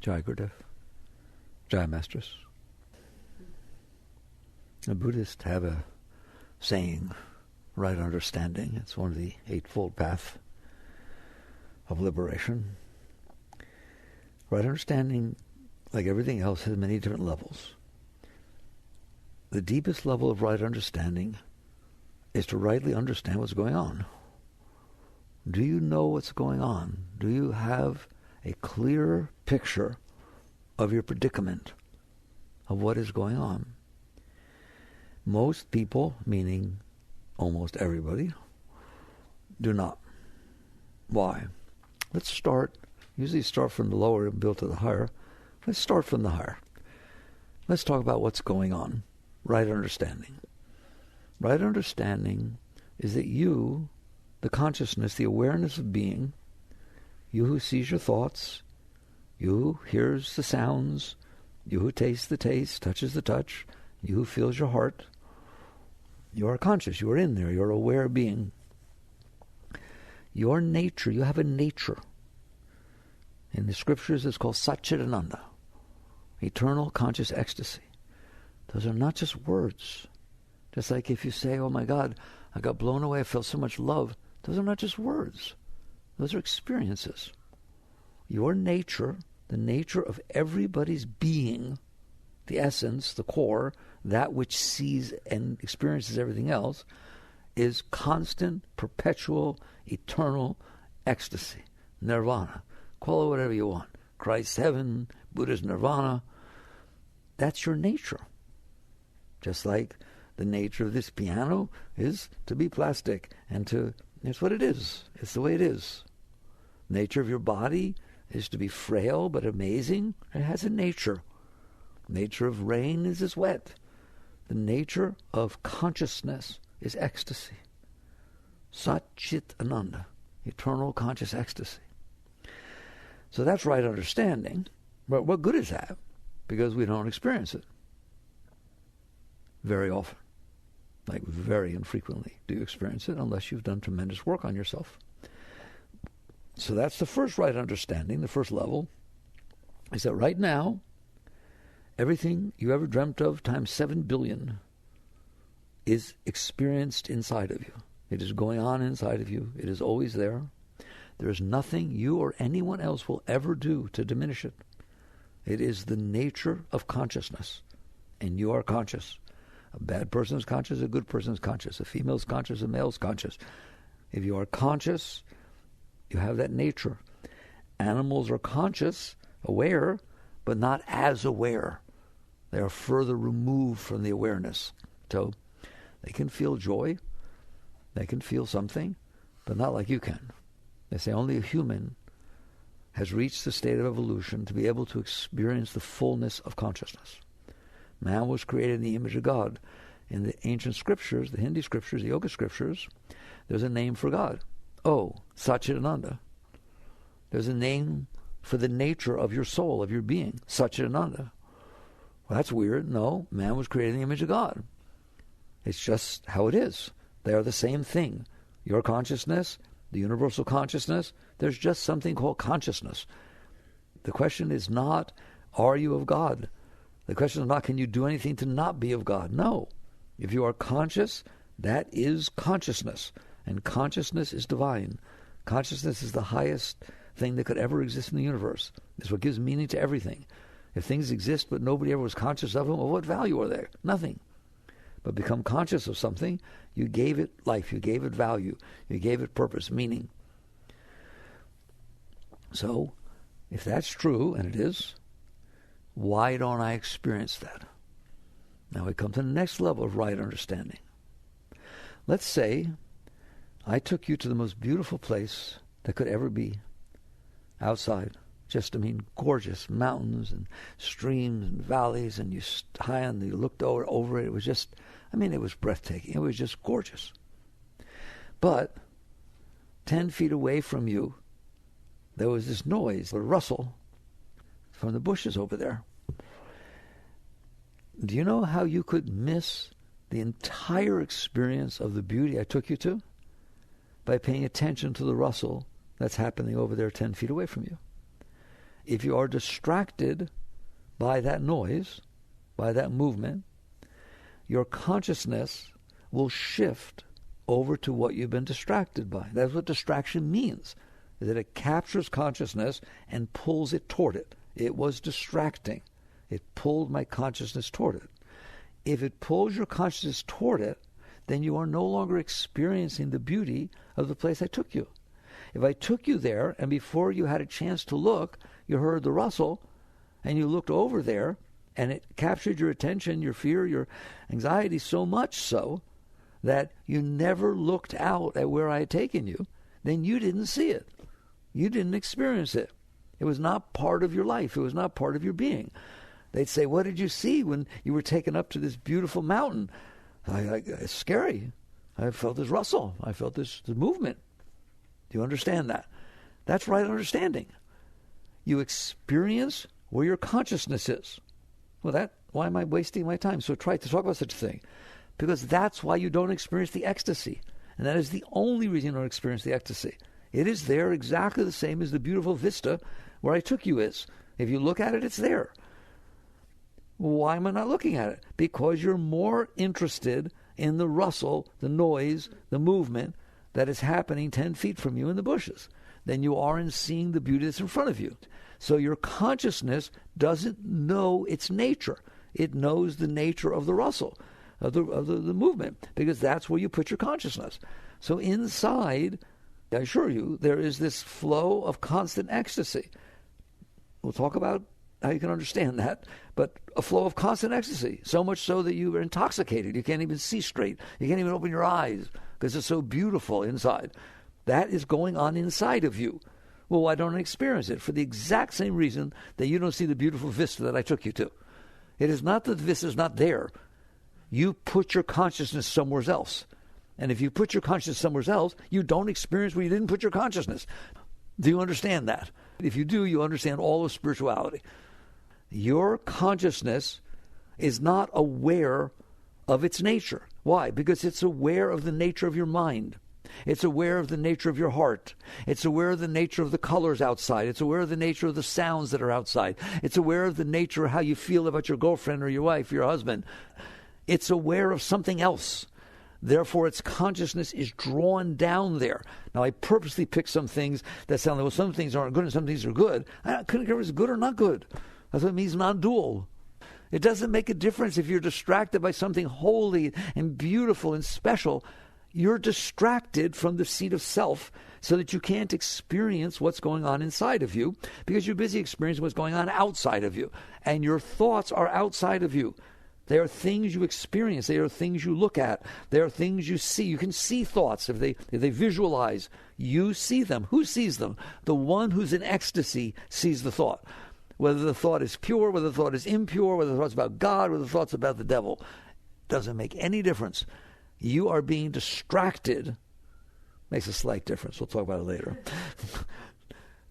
Jai Gurudev. Jai Masters. The Buddhists have a saying, right understanding. It's one of the Eightfold Path of liberation. Right understanding, like everything else, has many different levels. The deepest level of right understanding is to rightly understand what's going on. Do you know what's going on? Do you have a clear picture of your predicament, of what is going on? Most people, meaning almost everybody, do not. Why? Let's usually start from the lower and build to the higher. Let's start from the higher. Let's talk about what's going on. Right understanding. Right understanding is that you, the consciousness, the awareness of being, you who sees your thoughts, you who hears the sounds, you who tastes the taste, touches the touch, you who feels your heart, you are conscious, you are in there, you're aware being. Your nature, you have a nature. In the scriptures it's called Satchidananda, eternal conscious ecstasy. Those are not just words. Just like if you say, oh my God, I got blown away, I felt so much love. Those are not just words. Those are experiences. Your nature, the nature of everybody's being, the essence, the core, that which sees and experiences everything else, is constant, perpetual, eternal ecstasy, nirvana. Call it whatever you want. Christ's heaven, Buddha's nirvana. That's your nature. Just like the nature of this piano is to be plastic and it's what it is. It's the way it is. Nature of your body is to be frail but amazing. It has a nature. Nature of rain is it's wet. The nature of consciousness is ecstasy. Sat-chit Ananda, eternal conscious ecstasy. So that's right understanding. But what good is that? Because we don't experience it very often. Like very infrequently do you experience it unless you've done tremendous work on yourself. So that's the first right understanding, the first level, is that right now, everything you ever dreamt of times 7 billion is experienced inside of you. It is going on inside of you. It is always there. There is nothing you or anyone else will ever do to diminish it. It is the nature of consciousness, and you are conscious. A bad person is conscious, a good person is conscious. A female is conscious, a male is conscious. If you are conscious, you have that nature. Animals are conscious, aware, but not as aware. They are further removed from the awareness. So they can feel joy, they can feel something, but not like you can. They say only a human has reached the state of evolution to be able to experience the fullness of consciousness. Man was created in the image of God. In the ancient scriptures, the Hindi scriptures, the yoga scriptures, there's a name for God. Oh, Satchidananda. There's a name for the nature of your soul, of your being, Satchidananda. Well, that's weird. No, man was created in the image of God. It's just how it is. They are the same thing. Your consciousness, the universal consciousness, there's just something called consciousness. The question is not, are you of God? The question is not, can you do anything to not be of God? No. If you are conscious, that is consciousness. And consciousness is divine. Consciousness is the highest thing that could ever exist in the universe. It's what gives meaning to everything. If things exist but nobody ever was conscious of them, well, what value are they? Nothing. But become conscious of something, you gave it life, you gave it value, you gave it purpose, meaning. So, if that's true, and it is, why don't I experience that? Now we come to the next level of right understanding. Let's say I took you to the most beautiful place that could ever be outside. Just, gorgeous mountains and streams and valleys, and you high and you looked over it. It was just, it was breathtaking. It was just gorgeous. But 10 feet away from you, there was this noise, a rustle from the bushes over there. Do you know how you could miss the entire experience of the beauty I took you to? By paying attention to the rustle that's happening over there 10 feet away from you. If you are distracted by that noise, by that movement, your consciousness will shift over to what you've been distracted by. That's what distraction means, is that it captures consciousness and pulls it toward it. It was distracting. It pulled my consciousness toward it. If it pulls your consciousness toward it, then you are no longer experiencing the beauty of the place I took you. If I took you there, and before you had a chance to look, you heard the rustle, and you looked over there, and it captured your attention, your fear, your anxiety so much so that you never looked out at where I had taken you, then you didn't see it. You didn't experience it. It was not part of your life. It was not part of your being. They'd say, what did you see when you were taken up to this beautiful mountain? It's scary. I felt this rustle. I felt this movement. Do you understand that? That's right understanding. You experience where your consciousness is. Well, why am I wasting my time? So try to talk about such a thing. Because that's why you don't experience the ecstasy. And that is the only reason you don't experience the ecstasy. It is there exactly the same as the beautiful vista where I took you is. If you look at it, it's there. Why am I not looking at it? Because you're more interested in the rustle, the noise, the movement that is happening 10 feet from you in the bushes than you are in seeing the beauty that's in front of you. So your consciousness doesn't know its nature. It knows the nature of the rustle, of the movement, because that's where you put your consciousness. So inside, I assure you, there is this flow of constant ecstasy. We'll talk about how you can understand that, but a flow of constant ecstasy, so much so that you are intoxicated. You can't even see straight. You can't even open your eyes because it's so beautiful inside. That is going on inside of you. Well, why don't I experience it? For the exact same reason that you don't see the beautiful vista that I took you to. It is not that the vista is not there. You put your consciousness somewhere else. And if you put your consciousness somewhere else, you don't experience where you didn't put your consciousness. Do you understand that? If you do, you understand all of spirituality. Your consciousness is not aware of its nature. Why? Because it's aware of the nature of your mind. It's aware of the nature of your heart. It's aware of the nature of the colors outside. It's aware of the nature of the sounds that are outside. It's aware of the nature of how you feel about your girlfriend or your wife, your husband. It's aware of something else. Therefore, its consciousness is drawn down there. Now, I purposely picked some things that sound like, well, some things aren't good and some things are good. I couldn't care if it's good or not good. That's what it means, non-dual. It doesn't make a difference if you're distracted by something holy and beautiful and special. You're distracted from the seat of self so that you can't experience what's going on inside of you because you're busy experiencing what's going on outside of you. And your thoughts are outside of you. They are things you experience. They are things you look at. They are things you see. You can see thoughts. If they visualize, you see them. Who sees them? The one who's in ecstasy sees the thought. Whether the thought is pure, whether the thought is impure, whether the thought's about God, whether the thought's about the devil. Doesn't make any difference. You are being distracted. Makes a slight difference. We'll talk about it later.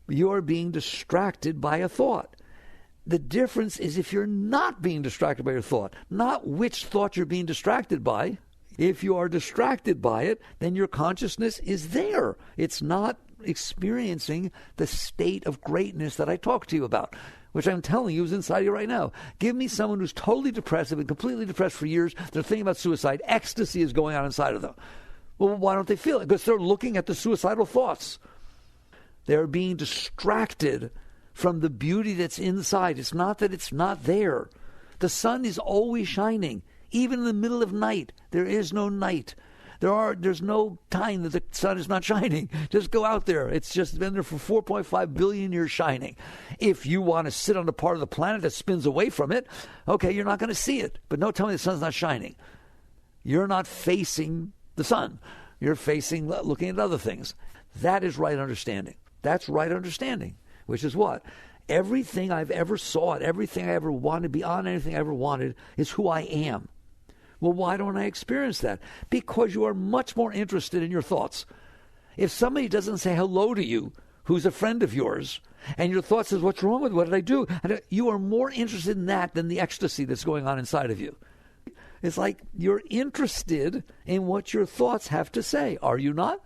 You are being distracted by a thought. The difference is if you're not being distracted by your thought, not which thought you're being distracted by. If you are distracted by it, then your consciousness is there. It's not experiencing the state of greatness that I talked to you about, which I'm telling you is inside you right now. Give me someone who's totally depressed, they've been completely depressed for years, they're thinking about suicide, ecstasy is going on inside of them. Well, why don't they feel it? Because they're looking at the suicidal thoughts. They're being distracted from the beauty that's inside. It's not that it's not there. The sun is always shining. Even in the middle of night, there is no night. There's no time that the sun is not shining. Just go out there. It's just been there for 4.5 billion years shining. If you want to sit on the part of the planet that spins away from it, okay, you're not going to see it. But don't tell me the sun's not shining. You're not facing the sun. You're looking at other things. That is right understanding. That's right understanding, which is what? Everything I've ever sought, everything I ever wanted, beyond anything I ever wanted, is who I am. Well, why don't I experience that? Because you are much more interested in your thoughts. If somebody doesn't say hello to you, who's a friend of yours, and your thought says, what's wrong with me? What did I do? You are more interested in that than the ecstasy that's going on inside of you. It's like you're interested in what your thoughts have to say. Are you not?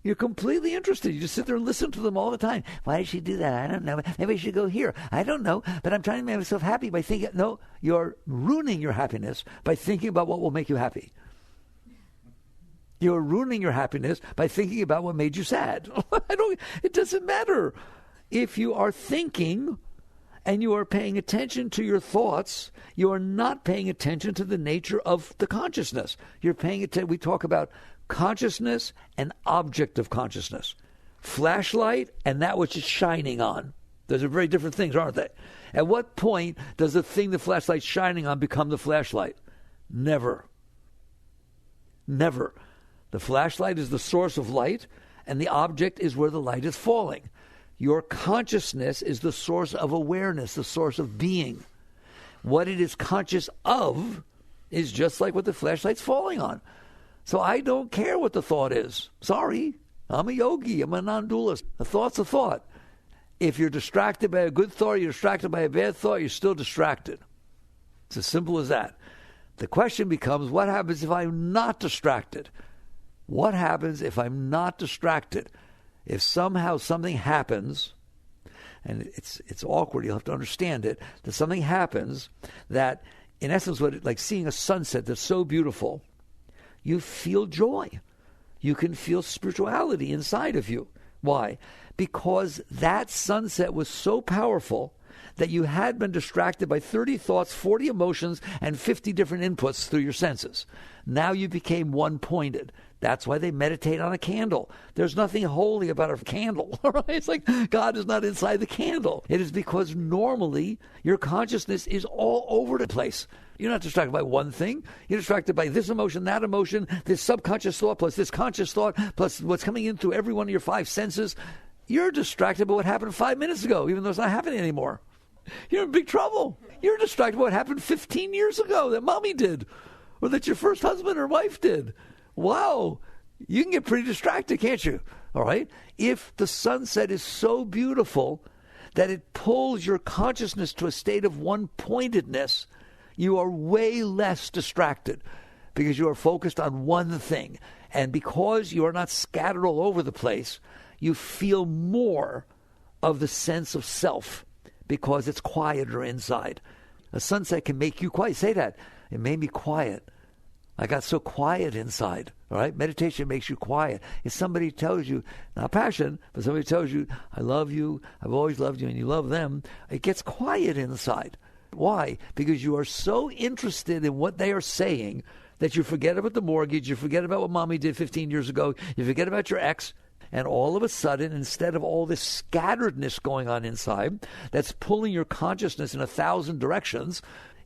You're completely interested. You just sit there and listen to them all the time. Why did she do that? I don't know. Maybe I should go here. I don't know. But I'm trying to make myself happy by thinking. No, you're ruining your happiness by thinking about what will make you happy. You're ruining your happiness by thinking about what made you sad. It doesn't matter. If you are thinking and you are paying attention to your thoughts, you are not paying attention to the nature of the consciousness. You're paying attention. We talk about consciousness and object of consciousness. Flashlight and that which it's shining on. Those are very different things, aren't they? At what point does the thing the flashlight's shining on become the flashlight? Never. Never. The flashlight is the source of light, and the object is where the light is falling. Your consciousness is the source of awareness, the source of being. What it is conscious of is just like what the flashlight's falling on. So I don't care what the thought is. Sorry, I'm a yogi, I'm a non-dualist. A thought's a thought. If you're distracted by a good thought, you're distracted by a bad thought, you're still distracted. It's as simple as that. The question becomes, what happens if I'm not distracted? What happens if I'm not distracted? If somehow something happens, and it's awkward, you'll have to understand it, that something happens that, in essence, like seeing a sunset that's so beautiful, you feel joy. You can feel spirituality inside of you. Why? Because that sunset was so powerful that you had been distracted by 30 thoughts, 40 emotions, and 50 different inputs through your senses. Now you became one-pointed. That's why they meditate on a candle. There's nothing holy about a candle. All right? It's like God is not inside the candle. It is because normally your consciousness is all over the place. You're not distracted by one thing. You're distracted by this emotion, this subconscious thought, plus this conscious thought, plus what's coming in through every one of your five senses. You're distracted by what happened 5 minutes ago, even though it's not happening anymore. You're in big trouble. You're distracted by what happened 15 years ago that mommy did, or that your first husband or wife did. Wow. You can get pretty distracted, can't you? All right? If the sunset is so beautiful that it pulls your consciousness to a state of one-pointedness, you are way less distracted because you are focused on one thing. And because you are not scattered all over the place, you feel more of the sense of self because it's quieter inside. A sunset can make you quiet. Say that. It made me quiet. I got so quiet inside. All right? Meditation makes you quiet. If somebody tells you, not passion, but somebody tells you, I love you, I've always loved you, and you love them, it gets quiet inside. Why? Because you are so interested in what they are saying that you forget about the mortgage, you forget about what mommy did 15 years ago, you forget about your ex, and all of a sudden, instead of all this scatteredness going on inside that's pulling your consciousness in 1,000 directions,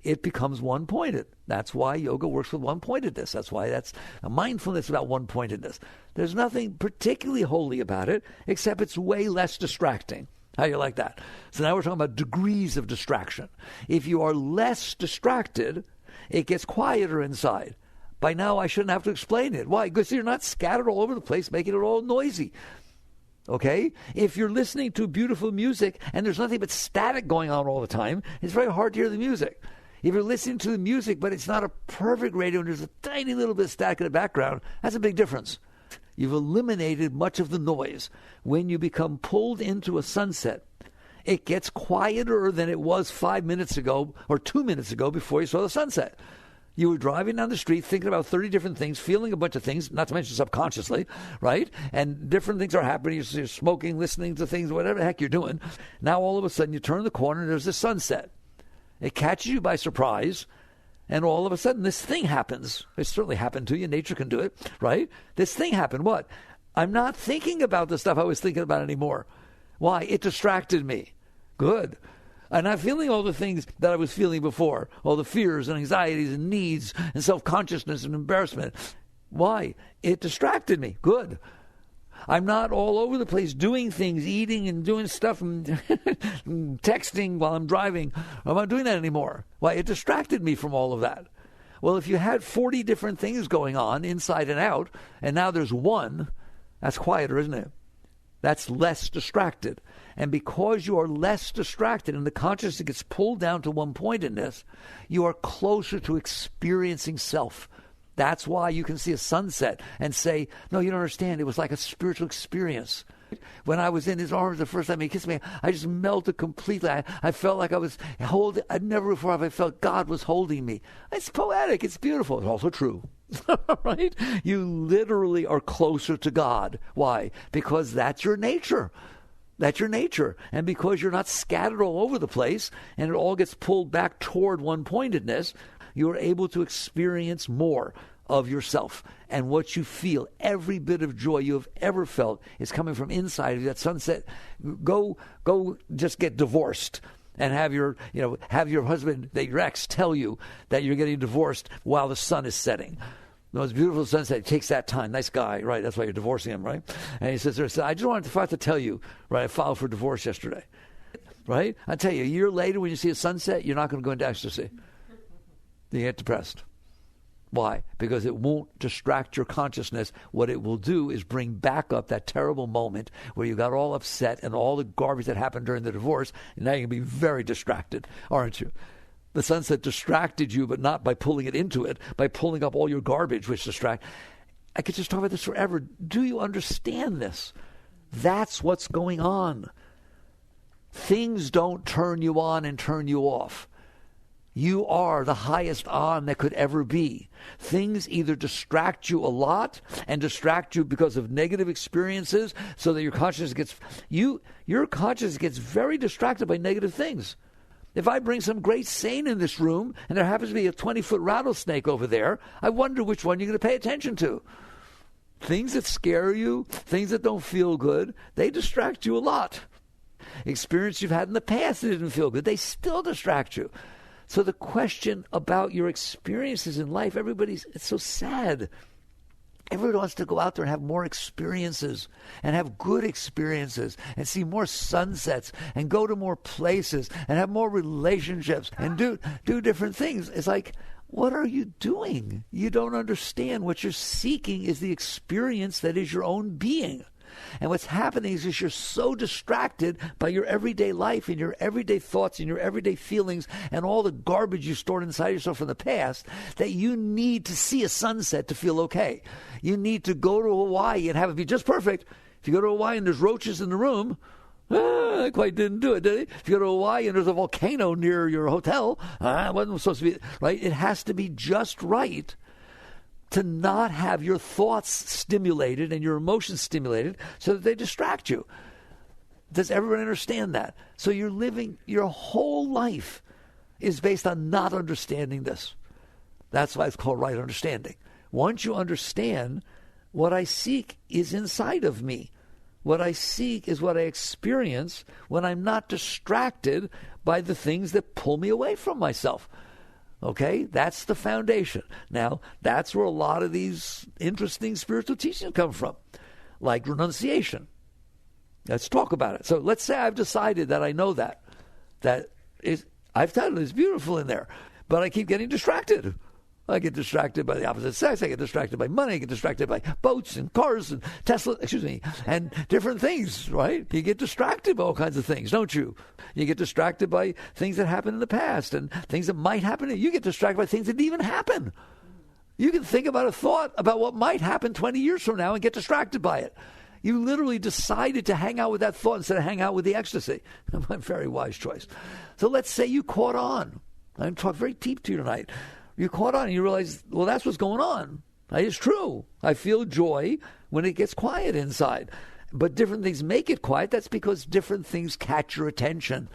it becomes one-pointed. That's why yoga works with one-pointedness. That's why that's a mindfulness about one-pointedness. There's nothing particularly holy about it, except it's way less distracting. How do you like that? So now we're talking about degrees of distraction. If you are less distracted, it gets quieter inside. By now, I shouldn't have to explain it. Why? Because you're not scattered all over the place, making it all noisy. Okay? If you're listening to beautiful music and there's nothing but static going on all the time, it's very hard to hear the music. If you're listening to the music, but it's not a perfect radio and there's a tiny little bit of static in the background, that's a big difference. You've eliminated much of the noise. When you become pulled into a sunset, it gets quieter than it was 5 minutes ago or 2 minutes ago before you saw the sunset. You were driving down the street thinking about 30 different things, feeling a bunch of things, not to mention subconsciously, right? And different things are happening. You're smoking, listening to things, whatever the heck you're doing. Now all of a sudden you turn the corner and there's a sunset. It catches you by surprise, and all of a sudden this thing happens. It certainly happened to you. Nature can do it, right? This thing happened. What? I'm not thinking about the stuff I was thinking about anymore. Why? It distracted me. Good. I'm not feeling all the things that I was feeling before, all the fears and anxieties and needs and self-consciousness and embarrassment. Why? It distracted me. Good. I'm not all over the place doing things, eating and doing stuff and texting while I'm driving. I'm not doing that anymore. Why? It distracted me from all of that. Well, if you had 40 different things going on inside and out, and now there's one, that's quieter, isn't it? That's less distracted. And because you are less distracted and the consciousness gets pulled down to one-pointedness, you are closer to experiencing self. That's why you can see a sunset and say, no, you don't understand. It was like a spiritual experience. When I was in his arms the first time he kissed me, I just melted completely. I felt like I was holding, I'd never before have I felt God was holding me. It's poetic. It's beautiful. It's also true. Right? You literally are closer to God. Why? Because that's your nature. That's your nature. And because you're not scattered all over the place and it all gets pulled back toward one-pointedness, you are able to experience more of yourself. And what you feel, every bit of joy you have ever felt is coming from inside of you. That sunset, go just get divorced and have your husband, your ex, tell you that you're getting divorced while the sun is setting. The most beautiful sunset. It takes that time. Nice guy, right? That's why you're divorcing him, right? And he says, I just wanted to tell you, right? I filed for divorce yesterday, right? I tell you, a year later when you see a sunset, you're not going to go into ecstasy. You get depressed. Why? Because it won't distract your consciousness. What it will do is bring back up that terrible moment where you got all upset and all the garbage that happened during the divorce, and now you're going to be very distracted, aren't you? The sunset distracted you, but not by pulling it into it, by pulling up all your garbage, which distract. I could just talk about this forever. Do you understand this? That's what's going on. Things don't turn you on and turn you off. You are the highest on that could ever be. Things either distract you a lot and distract you because of negative experiences so that your consciousness gets very distracted by negative things. If I bring some great saint in this room and there happens to be a 20-foot rattlesnake over there, I wonder which one you're going to pay attention to. Things that scare you, things that don't feel good, they distract you a lot. Experience you've had in the past that didn't feel good, they still distract you. So the question about your experiences in life, it's so sad. Everybody wants to go out there and have more experiences and have good experiences and see more sunsets and go to more places and have more relationships and do different things. It's like, what are you doing? You don't understand. What you're seeking is the experience that is your own being. And what's happening is you're so distracted by your everyday life and your everyday thoughts and your everyday feelings and all the garbage you stored inside yourself from the past that you need to see a sunset to feel okay. You need to go to Hawaii and have it be just perfect. If you go to Hawaii and there's roaches in the room, I quite didn't do it, did he? If you go to Hawaii and there's a volcano near your hotel, it wasn't supposed to be, right? It has to be just right to not have your thoughts stimulated and your emotions stimulated so that they distract you. Does everyone understand that? So you're living, your whole life is based on not understanding this. That's why it's called right understanding. Once you understand, what I seek is inside of me. What I seek is what I experience when I'm not distracted by the things that pull me away from myself. Okay, that's the foundation. Now, that's where a lot of these interesting spiritual teachings come from, like renunciation. Let's talk about it. So let's say I've decided that I know that I've titled it, it's beautiful in there, but I keep getting distracted. I get distracted by the opposite sex. I get distracted by money. I get distracted by boats and cars and Tesla, and different things, right? You get distracted by all kinds of things, don't you? You get distracted by things that happened in the past and things that might happen. You get distracted by things that didn't even happen. You can think about a thought about what might happen 20 years from now and get distracted by it. You literally decided to hang out with that thought instead of hang out with the ecstasy. A very wise choice. So let's say you caught on. I'm talking very deep to you tonight. You caught on and you realize, well, that's what's going on. It's true. I feel joy when it gets quiet inside. But different things make it quiet. That's because different things catch your attention.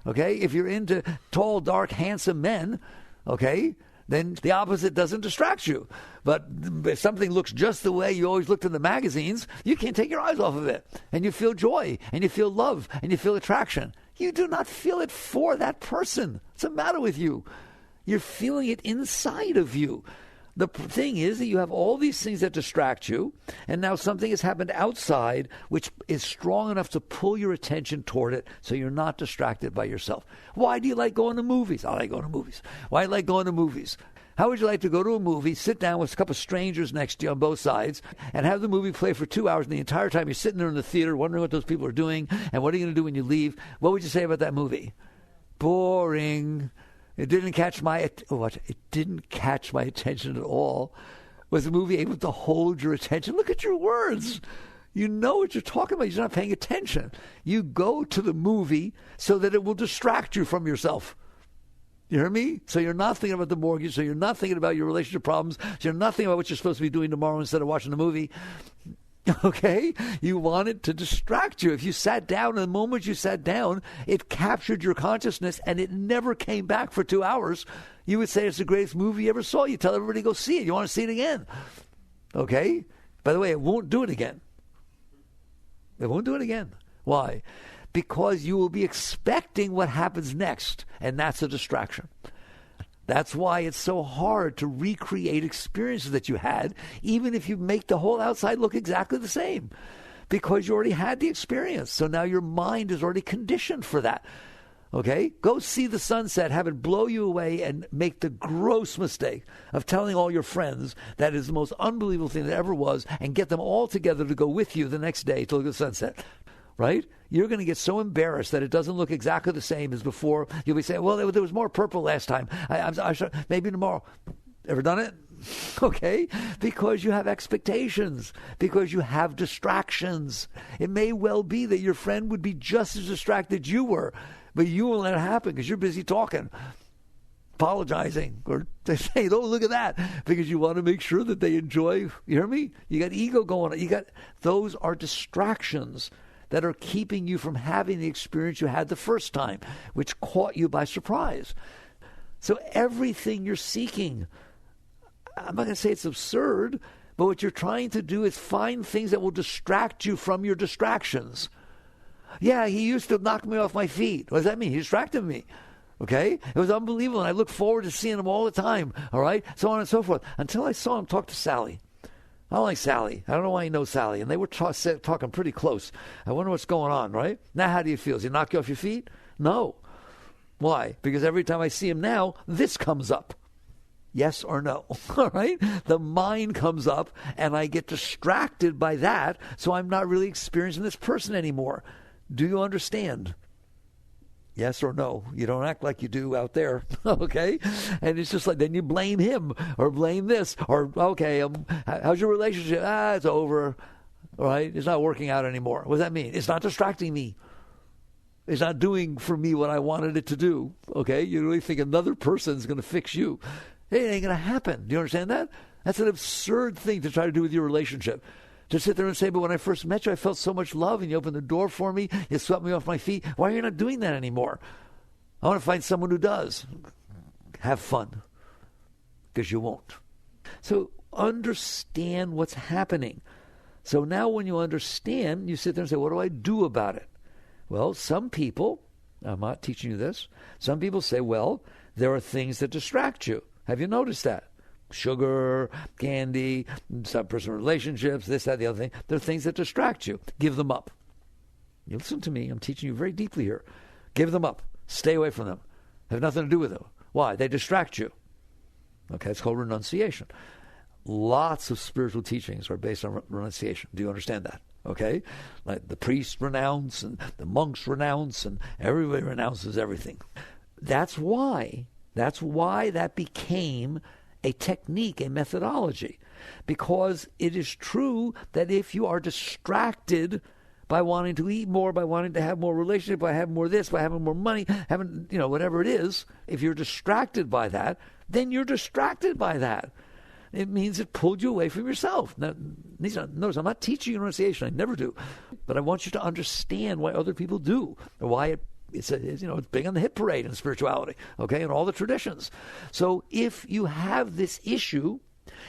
Okay? If you're into tall, dark, handsome men, okay, then the opposite doesn't distract you. But if something looks just the way you always looked in the magazines, you can't take your eyes off of it. And you feel joy, and you feel love, and you feel attraction. You do not feel it for that person. What's the matter with you? You're feeling it inside of you. The thing is that you have all these things that distract you, and now something has happened outside which is strong enough to pull your attention toward it so you're not distracted by yourself. Why do you like going to movies? I like going to movies. Why do you like going to movies? How would you like to go to a movie, sit down with a couple of strangers next to you on both sides, and have the movie play for 2 hours, and the entire time you're sitting there in the theater wondering what those people are doing and what are you going to do when you leave? What would you say about that movie? Boring. It didn't catch my attention at all. Was the movie able to hold your attention? Look at your words. You know what you're talking about. You're not paying attention. You go to the movie so that it will distract you from yourself. You hear me? So you're not thinking about the mortgage. So you're not thinking about your relationship problems. So you're not thinking about what you're supposed to be doing tomorrow instead of watching the movie. Okay? You want it to distract you. If you sat down, and the moment you sat down, it captured your consciousness and it never came back for 2 hours. You would say it's the greatest movie you ever saw. You tell everybody to go see it. You want to see it again. Okay? By the way, it won't do it again. It won't do it again. Why? Because you will be expecting what happens next, and that's a distraction. That's why it's so hard to recreate experiences that you had, even if you make the whole outside look exactly the same, because you already had the experience. So now your mind is already conditioned for that. Okay? Go see the sunset, have it blow you away, and make the gross mistake of telling all your friends that is the most unbelievable thing that ever was, and get them all together to go with you the next day to look at the sunset. Right? You're going to get so embarrassed that it doesn't look exactly the same as before. You'll be saying, well, there was more purple last time. Maybe tomorrow. Ever done it? Okay? Because you have expectations. Because you have distractions. It may well be that your friend would be just as distracted you were, but you won't let it happen because you're busy talking, apologizing, or saying, oh, look at that, because you want to make sure that they enjoy. You hear me? You got ego going on. Those are distractions that are keeping you from having the experience you had the first time, which caught you by surprise. So everything you're seeking, I'm not going to say it's absurd, but what you're trying to do is find things that will distract you from your distractions. Yeah, he used to knock me off my feet. What does that mean? He distracted me. Okay? It was unbelievable, and I look forward to seeing him all the time. All right? So on and so forth. Until I saw him talk to Sally. I don't like Sally. I don't know why he knows Sally. And they were talking pretty close. I wonder what's going on, right? Now, how do you feel? Does he knock you off your feet? No. Why? Because every time I see him now, this comes up. Yes or no? All right? The mind comes up, and I get distracted by that, so I'm not really experiencing this person anymore. Do you understand? Yes or no? You don't act like you do out there, okay? And it's just like, then you blame him or blame this or, okay, how's your relationship? It's over, all right? It's not working out anymore. What does that mean? It's not distracting me. It's not doing for me what I wanted it to do, okay? You really think another person's going to fix you. It ain't going to happen. Do you understand that? That's an absurd thing to try to do with your relationship. To sit there and say, but when I first met you, I felt so much love, and you opened the door for me, you swept me off my feet. Why are you not doing that anymore? I want to find someone who does. Have fun, because you won't. So understand what's happening. So now when you understand, you sit there and say, what do I do about it? Well, some people, I'm not teaching you this, some people say, well, there are things that distract you. Have you noticed that? Sugar, candy, some personal relationships, this, that, the other thing. They're things that distract you. Give them up. You listen to me. I'm teaching you very deeply here. Give them up. Stay away from them. Have nothing to do with them. Why? They distract you. Okay, it's called renunciation. Lots of spiritual teachings are based on renunciation. Do you understand that? Okay? Like the priests renounce and the monks renounce and everybody renounces everything. That's why that became a technique, a methodology, because it is true that if you are distracted by wanting to eat more, by wanting to have more relationship, by having more this, by having more money, having, whatever it is, if you're distracted by that, then you're distracted by that. It means it pulled you away from yourself. Now, notice, I'm not teaching you renunciation. I never do. But I want you to understand why other people do, or why it's big on the hit parade in spirituality, okay, and all the traditions. So if you have this issue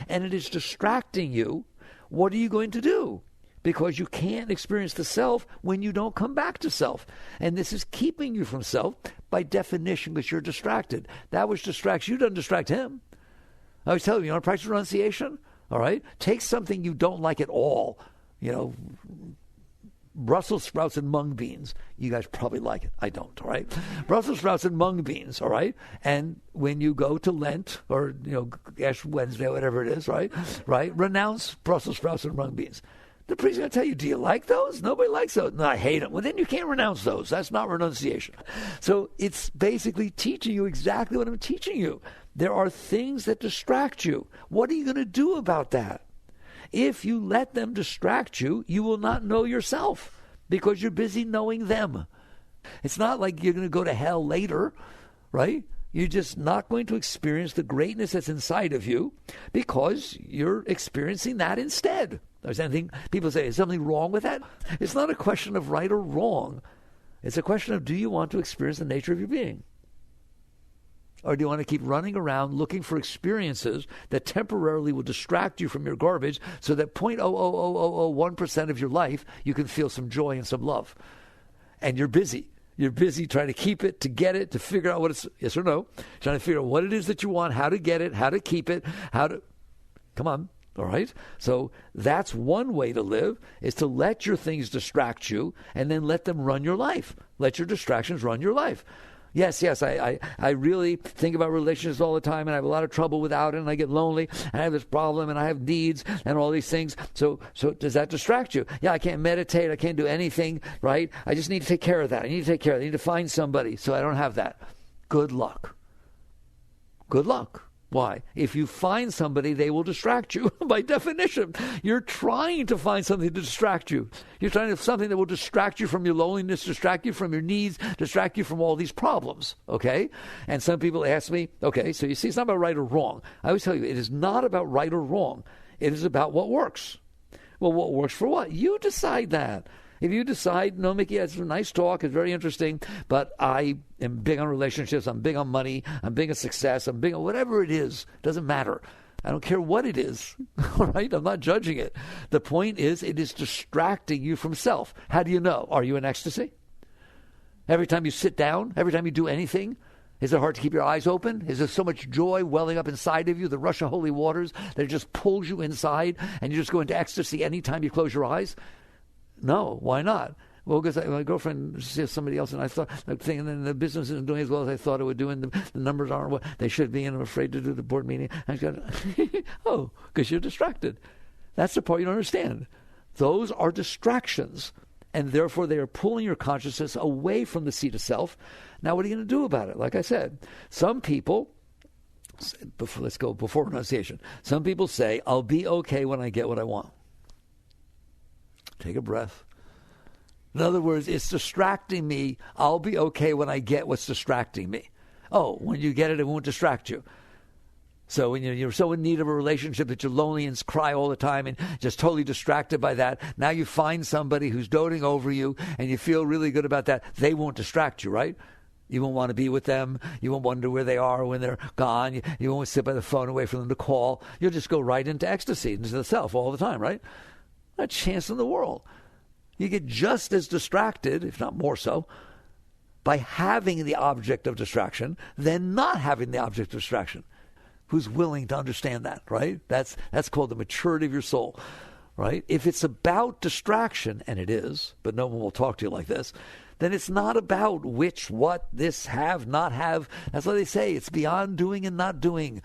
and it is distracting you, what are you going to do? Because you can't experience the self when you don't come back to self. And this is keeping you from self by definition because you're distracted. That which distracts you doesn't distract him. I was telling you, want to practice renunciation? All right? Take something you don't like at all, Brussels sprouts and mung beans. You guys probably like it. I don't, all right? Brussels sprouts and mung beans, all right? And when you go to Lent or, Ash Wednesday, whatever it is, right? Renounce Brussels sprouts and mung beans. The priest is going to tell you, do you like those? Nobody likes those. No, I hate them. Well, then you can't renounce those. That's not renunciation. So it's basically teaching you exactly what I'm teaching you. There are things that distract you. What are you going to do about that? If you let them distract you, you will not know yourself because you're busy knowing them. It's not like you're going to go to hell later, right? You're just not going to experience the greatness that's inside of you because you're experiencing that instead. There's anything people say, is something wrong with that? It's not a question of right or wrong. It's a question of, do you want to experience the nature of your being? Or do you want to keep running around looking for experiences that temporarily will distract you from your garbage so that 0.00001% of your life you can feel some joy and some love? And you're busy. You're busy trying to keep it, to get it, to figure out what it's, yes or no, trying to figure out what it is that you want, how to get it, how to keep it, come on. All right? So that's one way to live, is to let your things distract you and then let them run your life. Let your distractions run your life. Yes, I really think about relationships all the time, and I have a lot of trouble without it, and I get lonely, and I have this problem, and I have needs, and all these things. So does that distract you? Yeah, I can't meditate. I can't do anything, right? I just need to take care of that. I need to take care of that. I need to find somebody so I don't have that. Good luck. Good luck. Why? If you find somebody, they will distract you. By definition, you're trying to find something to distract you. You're trying to something that will distract you from your loneliness, distract you from your needs, distract you from all these problems, okay? And some people ask me, okay, so you see, it's not about right or wrong. I always tell you, it is not about right or wrong. It is about what works. Well, what works for what? You decide that. If you decide, no, Mickey, that's a nice talk, it's very interesting, but I am big on relationships, I'm big on money, I'm big on success, I'm big on whatever it is, doesn't matter. I don't care what it is, all right? I'm not judging it. The point is, it is distracting you from self. How do you know? Are you in ecstasy? Every time you sit down, every time you do anything, is it hard to keep your eyes open? Is there so much joy welling up inside of you, the rush of holy waters, that it just pulls you inside and you just go into ecstasy anytime you close your eyes? No, why not? Well, because my girlfriend sees somebody else, and I thought, and the business isn't doing as well as I thought it would do, and the numbers aren't what they should be, and I'm afraid to do the board meeting. I got, oh, because you're distracted. That's the part you don't understand. Those are distractions, and therefore they are pulling your consciousness away from the seat of self. Now, what are you going to do about it? Like I said, some people, before renunciation, some people say, I'll be okay when I get what I want. Take a breath. In other words, it's distracting me. I'll be okay when I get what's distracting me. Oh, when you get it, it won't distract you. So when you're so in need of a relationship that you're lonely and cry all the time and just totally distracted by that, now you find somebody who's doting over you and you feel really good about that. They won't distract you, right? You won't want to be with them. You won't wonder where they are when they're gone. You won't sit by the phone and wait for them to call. You'll just go right into ecstasy, into the self all the time, right? Not a chance in the world. You get just as distracted, if not more so, by having the object of distraction than not having the object of distraction. Who's willing to understand that, right? That's called the maturity of your soul, right? If it's about distraction, and it is, but no one will talk to you like this, then it's not about which, what, this, have, not have. That's what they say. It's beyond doing and not doing.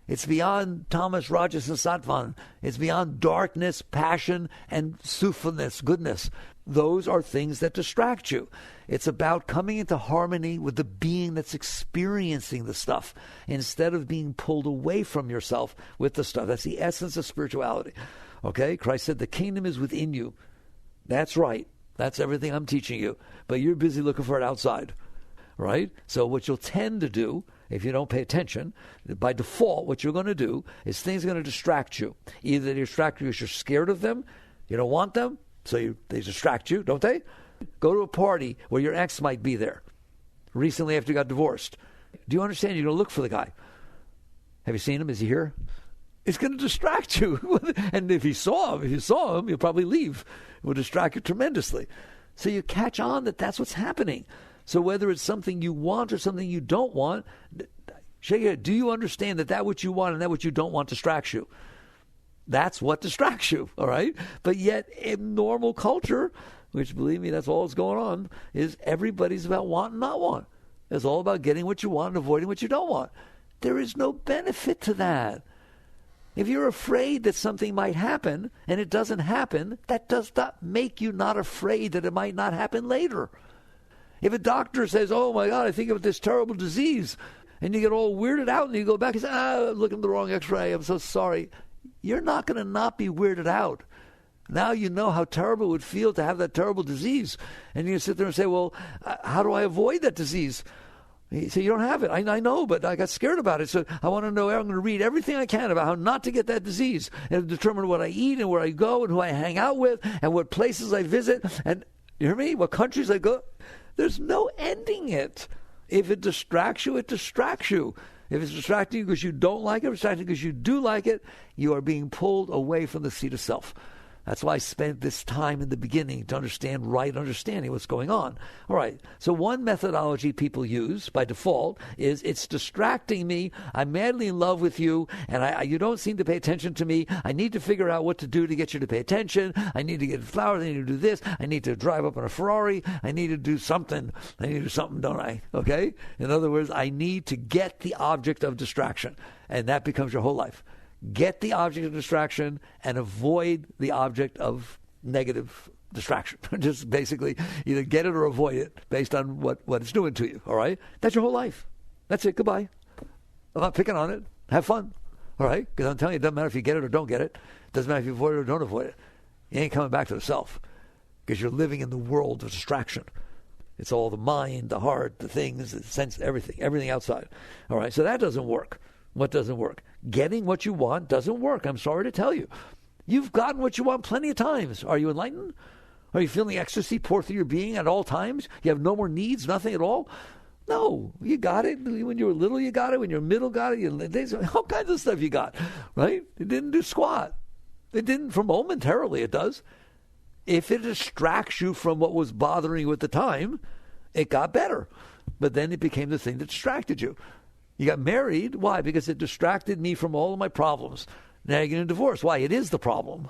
It's beyond Tamas, Rajas, and Sattvan. It's beyond darkness, passion, and sufalness, goodness. Those are things that distract you. It's about coming into harmony with the being that's experiencing the stuff instead of being pulled away from yourself with the stuff. That's the essence of spirituality. Okay? Christ said the kingdom is within you. That's right. That's everything I'm teaching you. But you're busy looking for it outside. Right? So what you'll tend to do, if you don't pay attention, by default, what you're going to do is things are going to distract you. Either they distract you because you're scared of them, you don't want them, so they distract you, don't they? Go to a party where your ex might be there recently after you got divorced. Do you understand? You're going to look for the guy. Have you seen him? Is he here? It's going to distract you. And if you saw him, you'll probably leave. It will distract you tremendously. So you catch on that that's what's happening. So whether it's something you want or something you don't want, shake your head. Do you understand that what you want and that what you don't want distracts you? That's what distracts you, all right? But yet in normal culture, which believe me, that's all that's going on, is everybody's about want and not want. It's all about getting what you want and avoiding what you don't want. There is no benefit to that. If you're afraid that something might happen and it doesn't happen, that does not make you not afraid that it might not happen later. If a doctor says, oh my God, I think of this terrible disease, and you get all weirded out and you go back and say, I'm looking at the wrong x-ray, I'm so sorry. You're not going to not be weirded out. Now you know how terrible it would feel to have that terrible disease. And you sit there and say, well, how do I avoid that disease? So you don't have it. I know, but I got scared about it. So I want to know, I'm going to read everything I can about how not to get that disease and determine what I eat and where I go and who I hang out with and what places I visit. And you hear me? What countries I go. There's no ending it. If it distracts you, it distracts you. If it's distracting you because you don't like it, or distracting because you do like it, you are being pulled away from the seat of self. That's why I spent this time in the beginning to understand right understanding what's going on. All right, so one methodology people use by default is it's distracting me. I'm madly in love with you, and you don't seem to pay attention to me. I need to figure out what to do to get you to pay attention. I need to get flowers. I need to do this. I need to drive up in a Ferrari. I need to do something. I need to do something, don't I? Okay? In other words, I need to get the object of distraction, and that becomes your whole life. Get the object of distraction and avoid the object of negative distraction. Just basically either get it or avoid it based on what it's doing to you. All right? That's your whole life. That's it. Goodbye. I'm not picking on it. Have fun. All right? Because I'm telling you, it doesn't matter if you get it or don't get it. It doesn't matter if you avoid it or don't avoid it. You ain't coming back to the self because you're living in the world of distraction. It's all the mind, the heart, the things, the sense, everything outside. All right? So that doesn't work. What doesn't work? Getting what you want doesn't work. I'm sorry to tell you. You've gotten what you want plenty of times. Are you enlightened? Are you feeling ecstasy pour through your being at all times? You have no more needs, nothing at all? No, you got it. When you were little, you got it. When you were middle, got it. There's all kinds of stuff you got, right? It didn't do squat. It didn't, for momentarily, it does. If it distracts you from what was bothering you at the time, it got better. But then it became the thing that distracted you. You got married. Why? Because it distracted me from all of my problems. Now you're getting a divorce. Why? It is the problem.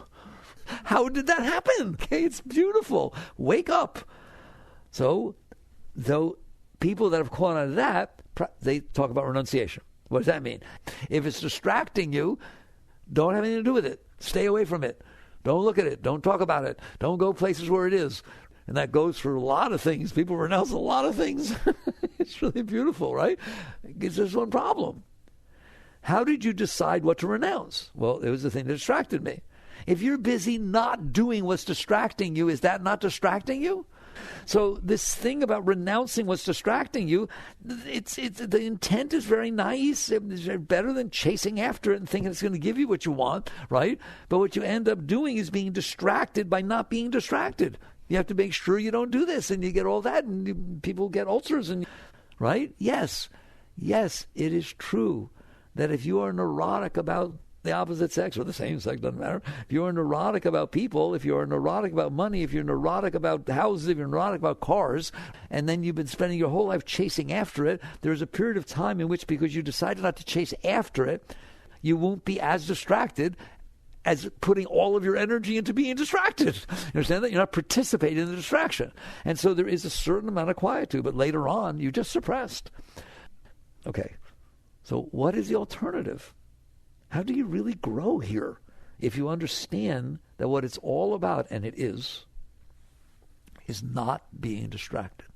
How did that happen? Okay, it's beautiful. Wake up. So, though people that have caught on to that, they talk about renunciation. What does that mean? If it's distracting you, don't have anything to do with it. Stay away from it. Don't look at it. Don't talk about it. Don't go places where it is. And that goes for a lot of things. People renounce a lot of things. It's really beautiful, right? It's just one problem. How did you decide what to renounce? Well, it was the thing that distracted me. If you're busy not doing what's distracting you, is that not distracting you? So this thing about renouncing what's distracting you, it's the intent is very nice. It's better than chasing after it and thinking it's going to give you what you want, right? But what you end up doing is being distracted by not being distracted. You have to make sure you don't do this, and you get all that, and people get ulcers, and right? Yes, it is true that if you are neurotic about the opposite sex or the same sex, doesn't matter. If you're neurotic about people, if you're neurotic about money, if you're neurotic about houses, if you're neurotic about cars, and then you've been spending your whole life chasing after it, there's a period of time in which, because you decided not to chase after it, you won't be as distracted as putting all of your energy into being distracted. You understand that? You're not participating in the distraction. And so there is a certain amount of quietude, but later on, you just suppressed. Okay, so what is the alternative? How do you really grow here if you understand that what it's all about, and it is not being distracted?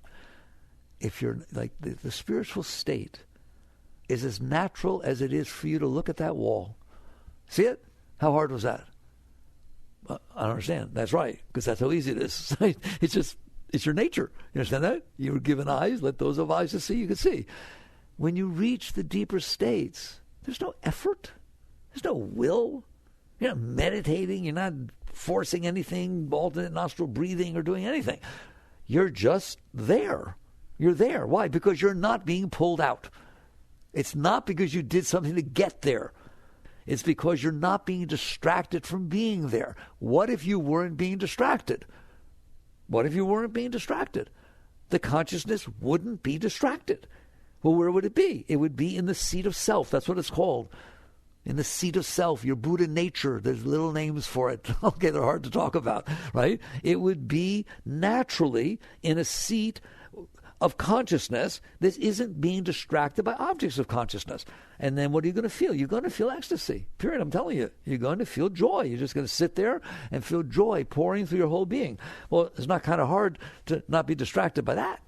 If you're like the spiritual state is as natural as it is for you to look at that wall. See it? How hard was that? I don't understand. That's right, because that's how easy it is. It's your nature. You understand that? You were given eyes. Let those of eyes to see, you can see. When you reach the deeper states, there's no effort. There's no will. You're not meditating. You're not forcing anything, alternate nostril breathing or doing anything. You're just there. You're there. Why? Because you're not being pulled out. It's not because you did something to get there. It's because you're not being distracted from being there. What if you weren't being distracted? What if you weren't being distracted? The consciousness wouldn't be distracted. Well, where would it be? It would be in the seat of self. That's what it's called. In the seat of self, your Buddha nature. There's little names for it. Okay, they're hard to talk about, right? It would be naturally in a seat of consciousness, this isn't being distracted by objects of consciousness. And then what are you going to feel? You're going to feel ecstasy. Period. I'm telling you. You're going to feel joy. You're just going to sit there and feel joy pouring through your whole being. Well, it's not kind of hard to not be distracted by that.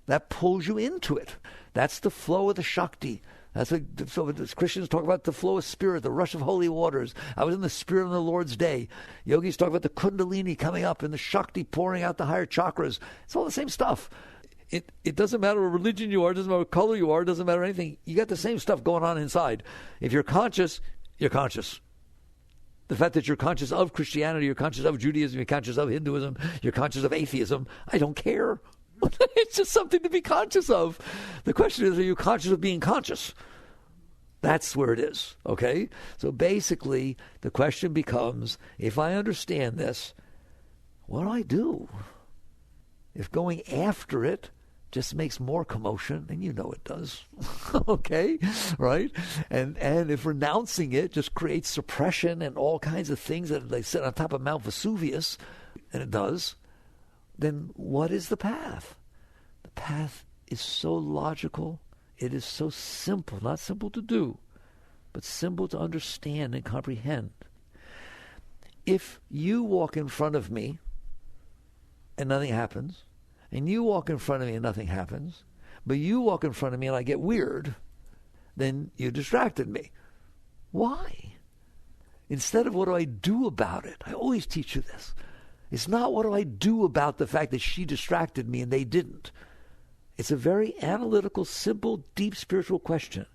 That pulls you into it. That's the flow of the Shakti. That's what so Christians talk about, the flow of spirit, the rush of holy waters. I was in the spirit on the Lord's day. Yogis talk about the Kundalini coming up and the Shakti pouring out the higher chakras. It's all the same stuff. It doesn't matter what religion you are, it doesn't matter what color you are, it doesn't matter anything. You got the same stuff going on inside. If you're conscious, you're conscious. The fact that you're conscious of Christianity, you're conscious of Judaism, you're conscious of Hinduism, you're conscious of atheism, I don't care. It's just something to be conscious of. The question is, are you conscious of being conscious? That's where it is, okay? So basically, the question becomes, if I understand this, what do I do? If going after it just makes more commotion, and you know it does, okay, right? And if renouncing it just creates suppression and all kinds of things that they sit on top of Mount Vesuvius, and it does, then what is the path? The path is so logical. It is so simple, not simple to do, but simple to understand and comprehend. If you walk in front of me and nothing happens, and you walk in front of me and nothing happens, but you walk in front of me and I get weird, then you distracted me. Why? Instead of what do I do about it? I always teach you this. It's not what do I do about the fact that she distracted me and they didn't. It's a very analytical, simple, deep spiritual question.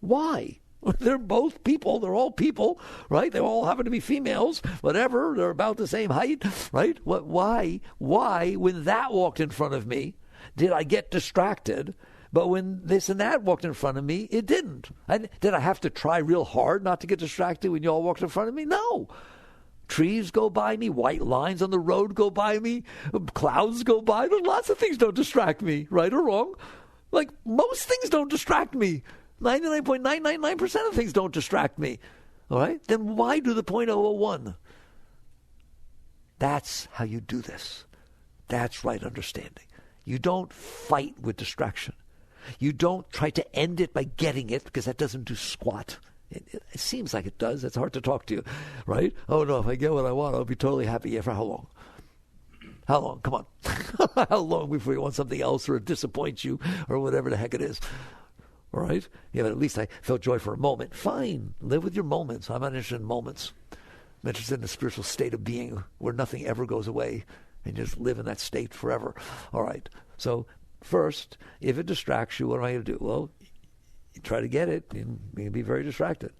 Why? They're both people. They're all people, right? They all happen to be females, whatever. They're about the same height, right? Why, when that walked in front of me, did I get distracted? But when this and that walked in front of me, it didn't. Did I have to try real hard not to get distracted when you all walked in front of me? No. Trees go by me, white lines on the road go by me, clouds go by. There's lots of things don't distract me, right or wrong. Like most things don't distract me. 99.999% of things don't distract me. All right? Then why do the 0.001? That's how you do this. That's right understanding. You don't fight with distraction. You don't try to end it by getting it, because that doesn't do squat. It seems like it does. It's hard to talk to you, right? Oh, no, if I get what I want, I'll be totally happy. Yeah, for how long? How long? Come on. How long before you want something else or it disappoints you or whatever the heck it is? All right? Yeah, but at least I felt joy for a moment. Fine. Live with your moments. I'm not interested in moments. I'm interested in a spiritual state of being where nothing ever goes away and you just live in that state forever. All right. So first, if it distracts you, what am I going to do? Well, you try to get it, and you'll be very distracted.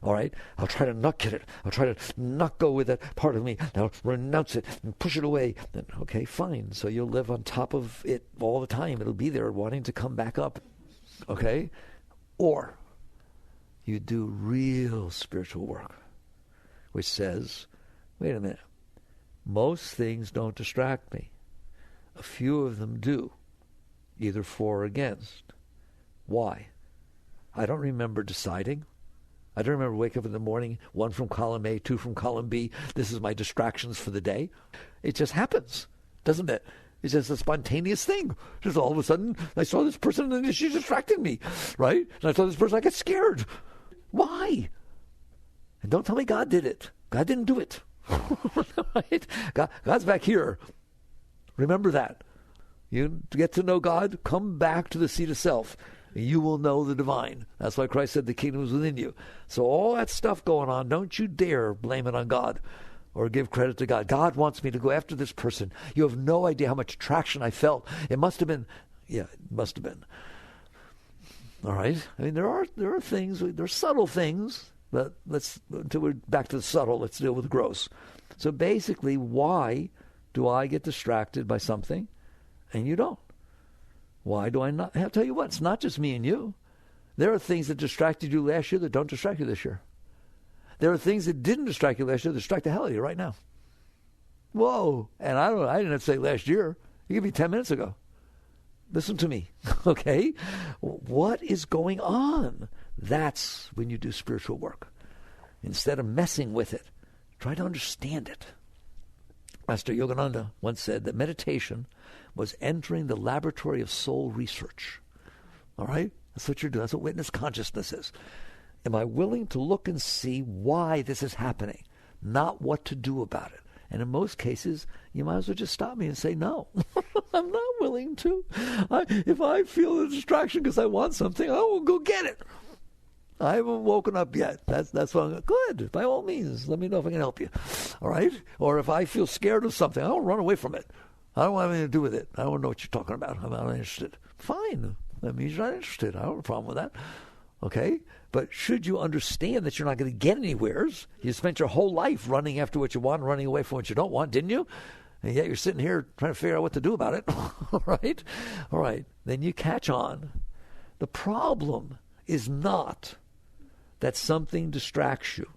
All right? I'll try to not get it. I'll try to not go with that part of me. I'll renounce it and push it away. Then, okay, fine. So you'll live on top of it all the time. It'll be there wanting to come back up. Okay? Or you do real spiritual work, which says, wait a minute, most things don't distract me. A few of them do, either for or against. Why? I don't remember deciding. I don't remember waking up in the morning, 1 from column A, 2 from column B. This is my distractions for the day. It just happens, doesn't it? It's just a spontaneous thing. Just all of a sudden, I saw this person and she distracted me, right? And I saw this person, I got scared. Why? And don't tell me God did it. God didn't do it. Right? God's back here. Remember that. You get to know God, come back to the seat of self. You will know the divine. That's why Christ said the kingdom is within you. So all that stuff going on, don't you dare blame it on God or give credit to God. God wants me to go after this person. You have no idea how much attraction I felt. It must have been, yeah, it must have been. All right? I mean, there are things, there are subtle things, but until we're back to the subtle, let's deal with the gross. So basically, why do I get distracted by something and you don't? Why do I not? I'll tell you what, it's not just me and you. There are things that distracted you last year that don't distract you this year. There are things that didn't distract you last year that distract the hell out of you right now. Whoa. And I didn't have to say last year. It could be 10 minutes ago. Listen to me, okay? What is going on? That's when you do spiritual work. Instead of messing with it, try to understand it. Master Yogananda once said that meditation was entering the laboratory of soul research. All right? That's what you're doing. That's what witness consciousness is. Am I willing to look and see why this is happening, not what to do about it? And in most cases, you might as well just stop me and say, no, I'm not willing to. If I feel a distraction because I want something, I will go get it. I haven't woken up yet. That's what I'm good. By all means, let me know if I can help you. All right? Or if I feel scared of something, I don't run away from it. I don't have anything to do with it. I don't know what you're talking about. I'm not interested. Fine. That means you're not interested. I don't have a problem with that. Okay? But should you understand that you're not going to get anywheres, you spent your whole life running after what you want and running away from what you don't want, didn't you? And yet you're sitting here trying to figure out what to do about it. All right? All right. Then you catch on. The problem is not that something distracts you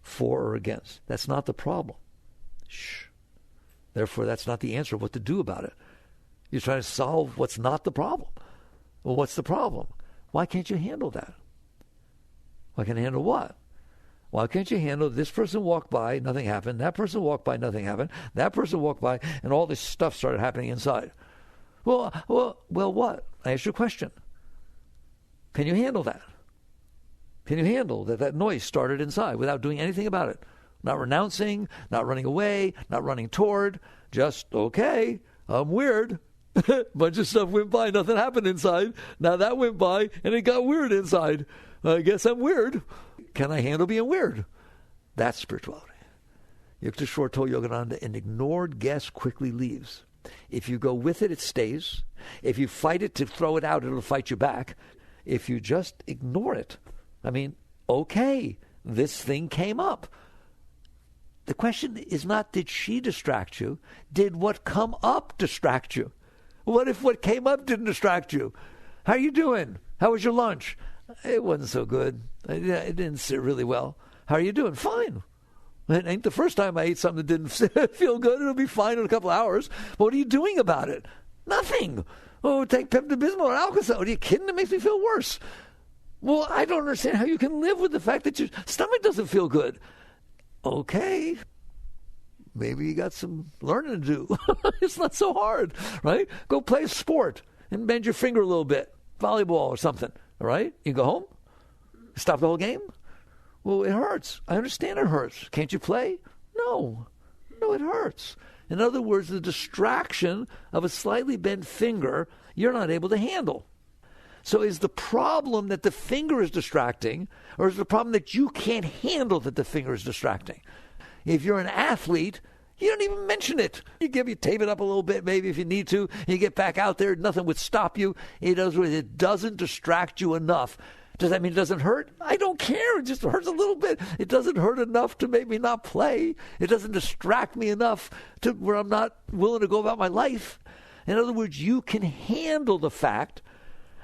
for or against. That's not the problem. Shh. Therefore, that's not the answer of what to do about it. You're trying to solve what's not the problem. Well, what's the problem? Why can't you handle that? Why can't you handle what? Why can't you handle this person walked by, nothing happened, that person walked by, nothing happened, that person walked by, and all this stuff started happening inside? Well, what? I asked you a question. Can you handle that? Can you handle that noise started inside without doing anything about it? Not renouncing, not running away, not running toward, just, okay, I'm weird. Bunch of stuff went by, nothing happened inside. Now that went by, and it got weird inside. I guess I'm weird. Can I handle being weird? That's spirituality. Yukteswar told Yogananda, an ignored guest quickly leaves. If you go with it, it stays. If you fight it to throw it out, it'll fight you back. If you just ignore it, I mean, okay, this thing came up. The question is not, did she distract you? Did what come up distract you? What if what came up didn't distract you? How are you doing? How was your lunch? It wasn't so good. It didn't sit really well. How are you doing? Fine. It ain't the first time I ate something that didn't feel good. It'll be fine in a couple of hours. But what are you doing about it? Nothing. Oh, take Pepto-Bismol or Alka-Seltzer. Are you kidding? It makes me feel worse. Well, I don't understand how you can live with the fact that your stomach doesn't feel good. Okay. Maybe you got some learning to do. It's not so hard, right? Go play a sport and bend your finger a little bit. Volleyball or something, all right? You go home? Stop the whole game? Well, it hurts. I understand it hurts. Can't you play? No. No, it hurts. In other words, the distraction of a slightly bent finger, you're not able to handle. So is the problem that the finger is distracting, or is the problem that you can't handle that the finger is distracting? If you're an athlete, you don't even mention it. You tape it up a little bit maybe if you need to. You get back out there, nothing would stop you. It doesn't distract you enough. Does that mean it doesn't hurt? I don't care. It just hurts a little bit. It doesn't hurt enough to make me not play. It doesn't distract me enough to where I'm not willing to go about my life. In other words, you can handle the fact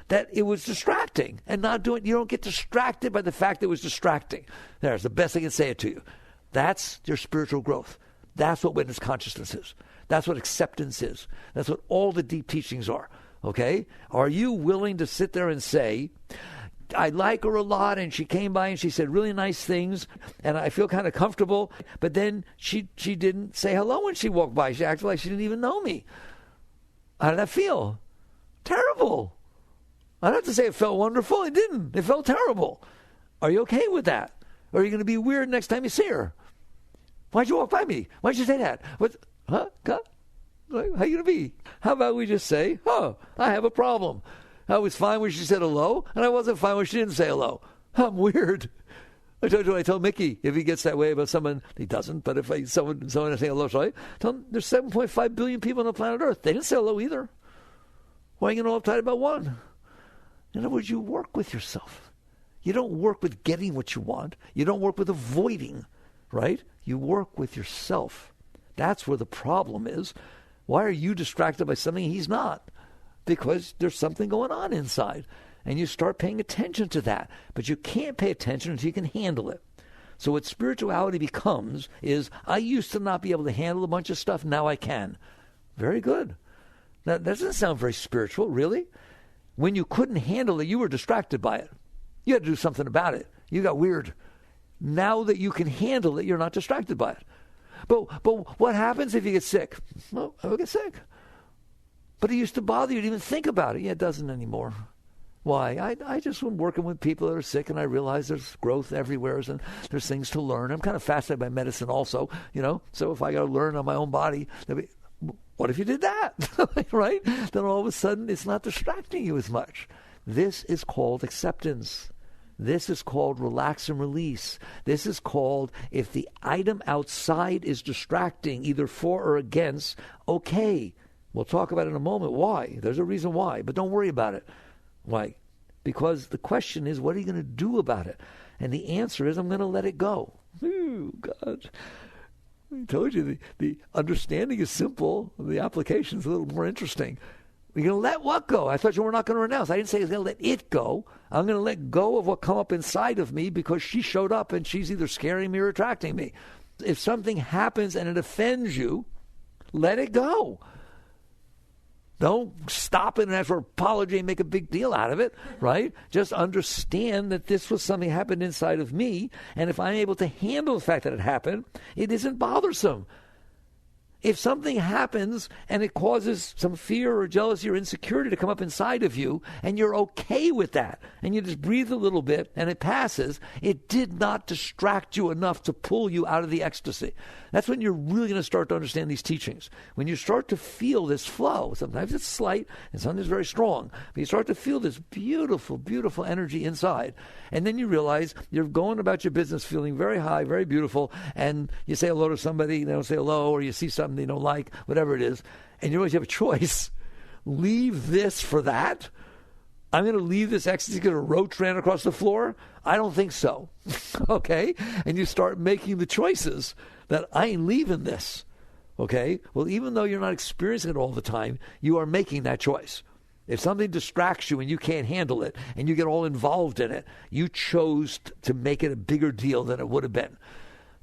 that it was distracting and not doing. You don't get distracted by the fact that it was distracting. There's the best I can say it to you. That's your spiritual growth. That's what witness consciousness is. That's what acceptance is. That's what all the deep teachings are. Okay? Are you willing to sit there and say, I like her a lot, and she came by and she said really nice things, and I feel kind of comfortable, but then she didn't say hello when she walked by. She acted like she didn't even know me. How did that feel? Terrible. I don't have to say it felt wonderful. It didn't. It felt terrible. Are you okay with that? Or are you going to be weird next time you see her? Why'd you walk by me? Why'd you say that? What? Huh? How you going to be? How about we just say, oh, I have a problem. I was fine when she said hello, and I wasn't fine when she didn't say hello. I'm weird. I told Mickey, if he gets that way about someone, he doesn't, but if someone say hello, sorry, tell him there's 7.5 billion people on the planet Earth. They didn't say hello either. Why are you getting all uptight about one? In other words, you work with yourself. You don't work with getting what you want. You don't work with avoiding, right? You work with yourself. That's where the problem is. Why are you distracted by something he's not? Because there's something going on inside. And you start paying attention to that. But you can't pay attention until you can handle it. So what spirituality becomes is, I used to not be able to handle a bunch of stuff, now I can. Very good. That doesn't sound very spiritual, really. When you couldn't handle it, you were distracted by it. You had to do something about it. You got weird. Now that you can handle it, you're not distracted by it. But what happens if you get sick? Well, I will get sick. But it used to bother you to even think about it. Yeah, it doesn't anymore. Why? I just am working with people that are sick, and I realize there's growth everywhere, and there's things to learn. I'm kind of fascinated by medicine also, So if I got to learn on my own body, what if you did that? Right? Then all of a sudden, it's not distracting you as much. This is called acceptance. This is called relax and release. This is called, if the item outside is distracting, either for or against, okay. We'll talk about it in a moment. Why? There's a reason why, but don't worry about it. Why? Because the question is, what are you going to do about it? And the answer is, I'm going to let it go. Ooh, God. I told you the understanding is simple. The application is a little more interesting. You're going to let what go? I thought you were not going to renounce. I didn't say I was going to let it go. I'm going to let go of what come up inside of me because she showed up and she's either scaring me or attracting me. If something happens and it offends you, let it go. Don't stop it and ask for an apology and make a big deal out of it, right? Just understand that this was something that happened inside of me, and if I'm able to handle the fact that it happened, it isn't bothersome. If something happens and it causes some fear or jealousy or insecurity to come up inside of you, and you're okay with that, and you just breathe a little bit and it passes, it did not distract you enough to pull you out of the ecstasy. That's when you're really going to start to understand these teachings. When you start to feel this flow, sometimes it's slight and sometimes very strong, but you start to feel this beautiful, beautiful energy inside. And then you realize you're going about your business feeling very high, very beautiful, and you say hello to somebody, they don't say hello, or you see something they don't like, whatever it is, and you always have a choice. Leave this for that? I'm going to leave this ecstasy because a roach ran across the floor? I don't think so. Okay? And you start making the choices that I ain't leaving this. Okay? Well, even though you're not experiencing it all the time, you are making that choice. If something distracts you and you can't handle it and you get all involved in it, you chose to make it a bigger deal than it would have been.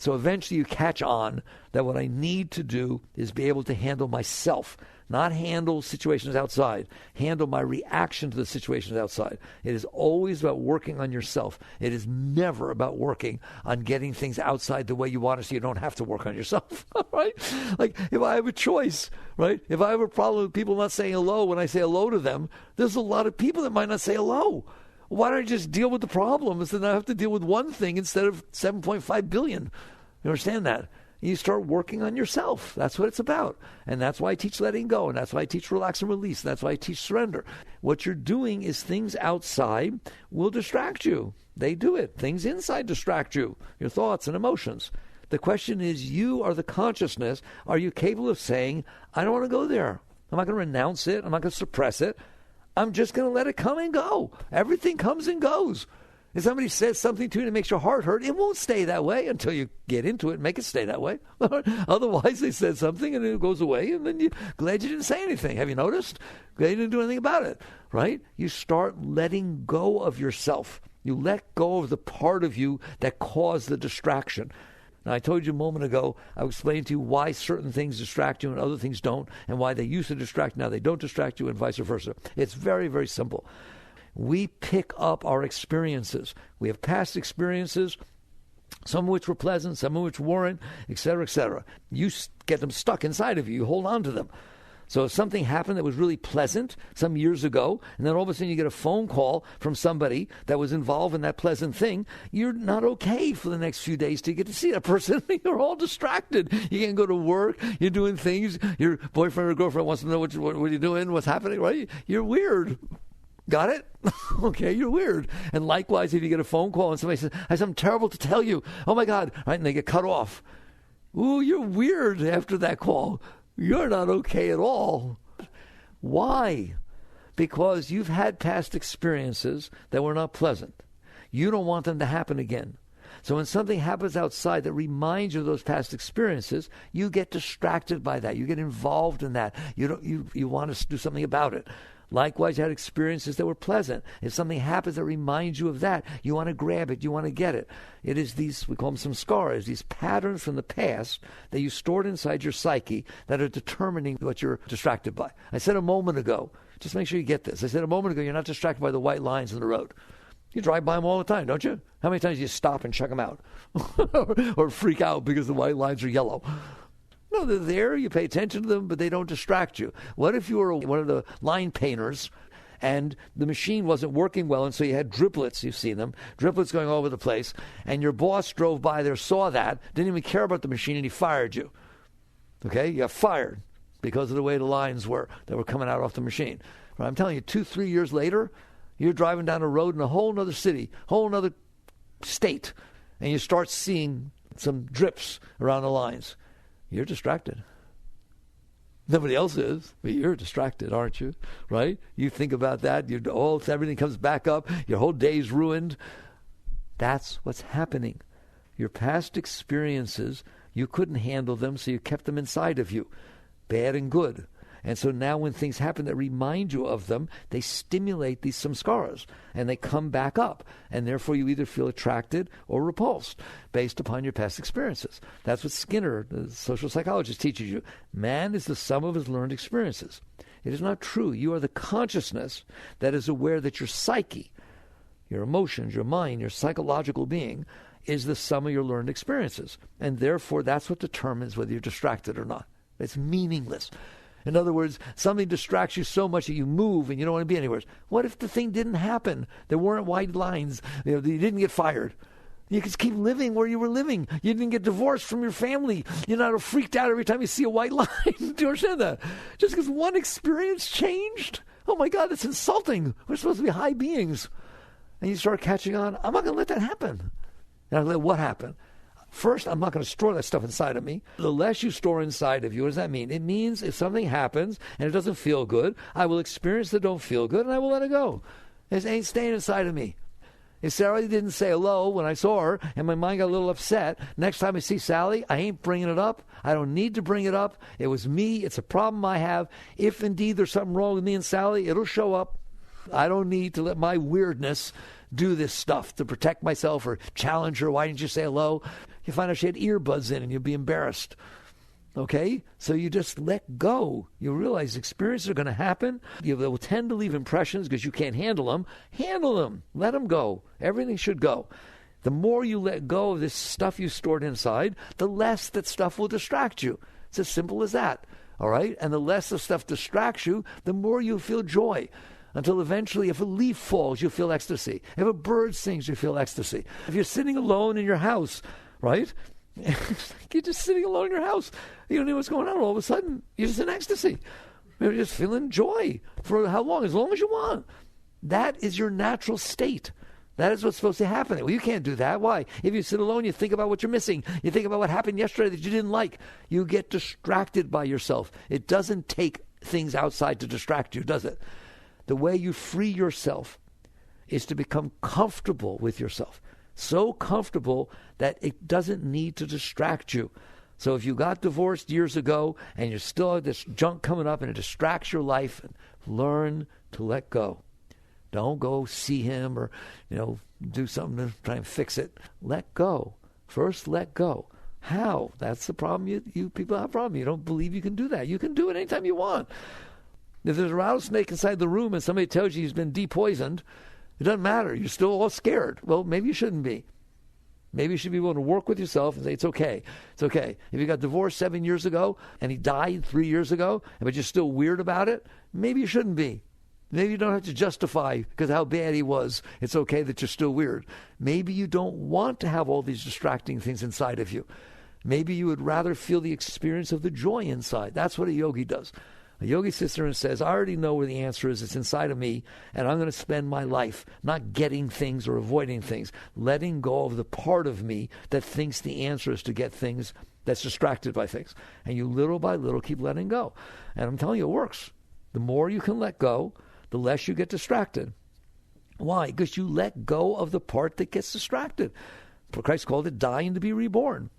So eventually you catch on that what I need to do is be able to handle myself, not handle situations outside, handle my reaction to the situations outside. It is always about working on yourself. It is never about working on getting things outside the way you want it so you don't have to work on yourself, right? Like if I have a choice, right? If I have a problem with people not saying hello when I say hello to them, there's a lot of people that might not say hello. Why don't I just deal with the problem instead of I have to deal with one thing instead of 7.5 billion? You understand that? You start working on yourself. That's what it's about. And that's why I teach letting go. And that's why I teach relax and release. And that's why I teach surrender. What you're doing is things outside will distract you. They do it. Things inside distract you, your thoughts and emotions. The question is, you are the consciousness. Are you capable of saying, I don't want to go there. I'm not going to renounce it. I'm not going to suppress it. I'm just going to let it come and go. Everything comes and goes. If somebody says something to you that makes your heart hurt, it won't stay that way until you get into it and make it stay that way. Otherwise, they said something and it goes away, and then you're glad you didn't say anything. Have you noticed? Glad you didn't do anything about it, right? You start letting go of yourself. You let go of the part of you that caused the distraction. Now, I told you a moment ago, I explained to you why certain things distract you and other things don't, and why they used to distract, now they don't distract you, and vice versa. It's very, very simple. We pick up our experiences. We have past experiences, some of which were pleasant, some of which weren't, etc., etc. You get them stuck inside of you. You hold on to them. So if something happened that was really pleasant some years ago, and then all of a sudden you get a phone call from somebody that was involved in that pleasant thing, you're not okay for the next few days to get to see that person. You're all distracted. You can't go to work. You're doing things. Your boyfriend or girlfriend wants to know what you're doing, what's happening, right? You're weird. Got it? Okay, you're weird. And likewise, if you get a phone call and somebody says, I have something terrible to tell you. Oh, my God. Right? And they get cut off. Ooh, you're weird after that call. You're not okay at all. Why? Because you've had past experiences that were not pleasant. You don't want them to happen again. So when something happens outside that reminds you of those past experiences, you get distracted by that. You get involved in that. You want to do something about it. Likewise, you had experiences that were pleasant. If something happens that reminds you of that, you want to grab it, you want to get it. It is these, we call them some scars, these patterns from the past that you stored inside your psyche that are determining what you're distracted by. I said a moment ago, just make sure you get this. I said a moment ago, you're not distracted by the white lines in the road. You drive by them all the time, don't you? How many times do you stop and check them out? Or freak out because the white lines are yellow? No, they're there. You pay attention to them, but they don't distract you. What if you were one of the line painters and the machine wasn't working well, and so you had driplets, you've seen them, driplets going all over the place, and your boss drove by there, saw that, didn't even care about the machine, and he fired you. Okay? You got fired because of the way the lines were that were coming out off the machine. But I'm telling you, 2-3 years later, you're driving down a road in a whole other city, whole other state, and you start seeing some drips around the lines. You're distracted. Nobody else is, but you're distracted, aren't you? Right? You think about that. Everything comes back up. Your whole day's ruined. That's what's happening. Your past experiences, you couldn't handle them, so you kept them inside of you, bad and good. And so now when things happen that remind you of them, they stimulate these samskaras, and they come back up. And therefore you either feel attracted or repulsed based upon your past experiences. That's what Skinner, the social psychologist, teaches you. Man is the sum of his learned experiences. It is not true. You are the consciousness that is aware that your psyche, your emotions, your mind, your psychological being is the sum of your learned experiences. And therefore that's what determines whether you're distracted or not. It's meaningless. In other words, something distracts you so much that you move and you don't want to be anywhere. What if the thing didn't happen? There weren't white lines. You didn't get fired. You could keep living where you were living. You didn't get divorced from your family. You're not freaked out every time you see a white line. Do you understand that? Just because one experience changed? Oh my God, that's insulting. We're supposed to be high beings. And you start catching on, I'm not going to let that happen. And I let what happen? First, I'm not going to store that stuff inside of me. The less you store inside of you, what does that mean? It means if something happens and it doesn't feel good, I will experience the don't feel good and I will let it go. It ain't staying inside of me. If Sally didn't say hello when I saw her and my mind got a little upset, next time I see Sally, I ain't bringing it up. I don't need to bring it up. It was me. It's a problem I have. If indeed there's something wrong with me and Sally, it'll show up. I don't need to let my weirdness do this stuff to protect myself or challenge her. Why didn't you say hello? You find out she had earbuds in and you'll be embarrassed. Okay? So you just let go. You realize experiences are going to happen. You will tend to leave impressions because you can't handle them. Handle them. Let them go. Everything should go. The more you let go of this stuff you stored inside, the less that stuff will distract you. It's as simple as that. All right? And the less the stuff distracts you, the more you feel joy. Until eventually, if a leaf falls, you feel ecstasy. If a bird sings, you feel ecstasy. If you're sitting alone in your house, right? You're just sitting alone in your house. You don't know what's going on. All of a sudden, you're just in ecstasy. You're just feeling joy. For how long? As long as you want. That is your natural state. That is what's supposed to happen. Well, you can't do that. Why? If you sit alone, you think about what you're missing. You think about what happened yesterday that you didn't like. You get distracted by yourself. It doesn't take things outside to distract you, does it? The way you free yourself is to become comfortable with yourself. So comfortable that it doesn't need to distract you. So if you got divorced years ago and you still have this junk coming up and it distracts your life, learn to let go. Don't go see him or, do something to try and fix it. Let go. First, let go. How? That's the problem. You people have a problem. You don't believe you can do that. You can do it anytime you want. If there's a rattlesnake inside the room and somebody tells you he's been depoisoned, it doesn't matter. You're still all scared. Well, maybe you shouldn't be. Maybe you should be willing to work with yourself and say, it's okay. It's okay. If you got divorced 7 years ago and he died 3 years ago, but you're still weird about it, maybe you shouldn't be. Maybe you don't have to justify because how bad he was. It's okay that you're still weird. Maybe you don't want to have all these distracting things inside of you. Maybe you would rather feel the experience of the joy inside. That's what a yogi does. A yogi sits there and says, I already know where the answer is. It's inside of me, and I'm going to spend my life not getting things or avoiding things, letting go of the part of me that thinks the answer is to get things, that's distracted by things. And you little by little keep letting go. And I'm telling you, it works. The more you can let go, the less you get distracted. Why? Because you let go of the part that gets distracted. Christ called it dying to be reborn.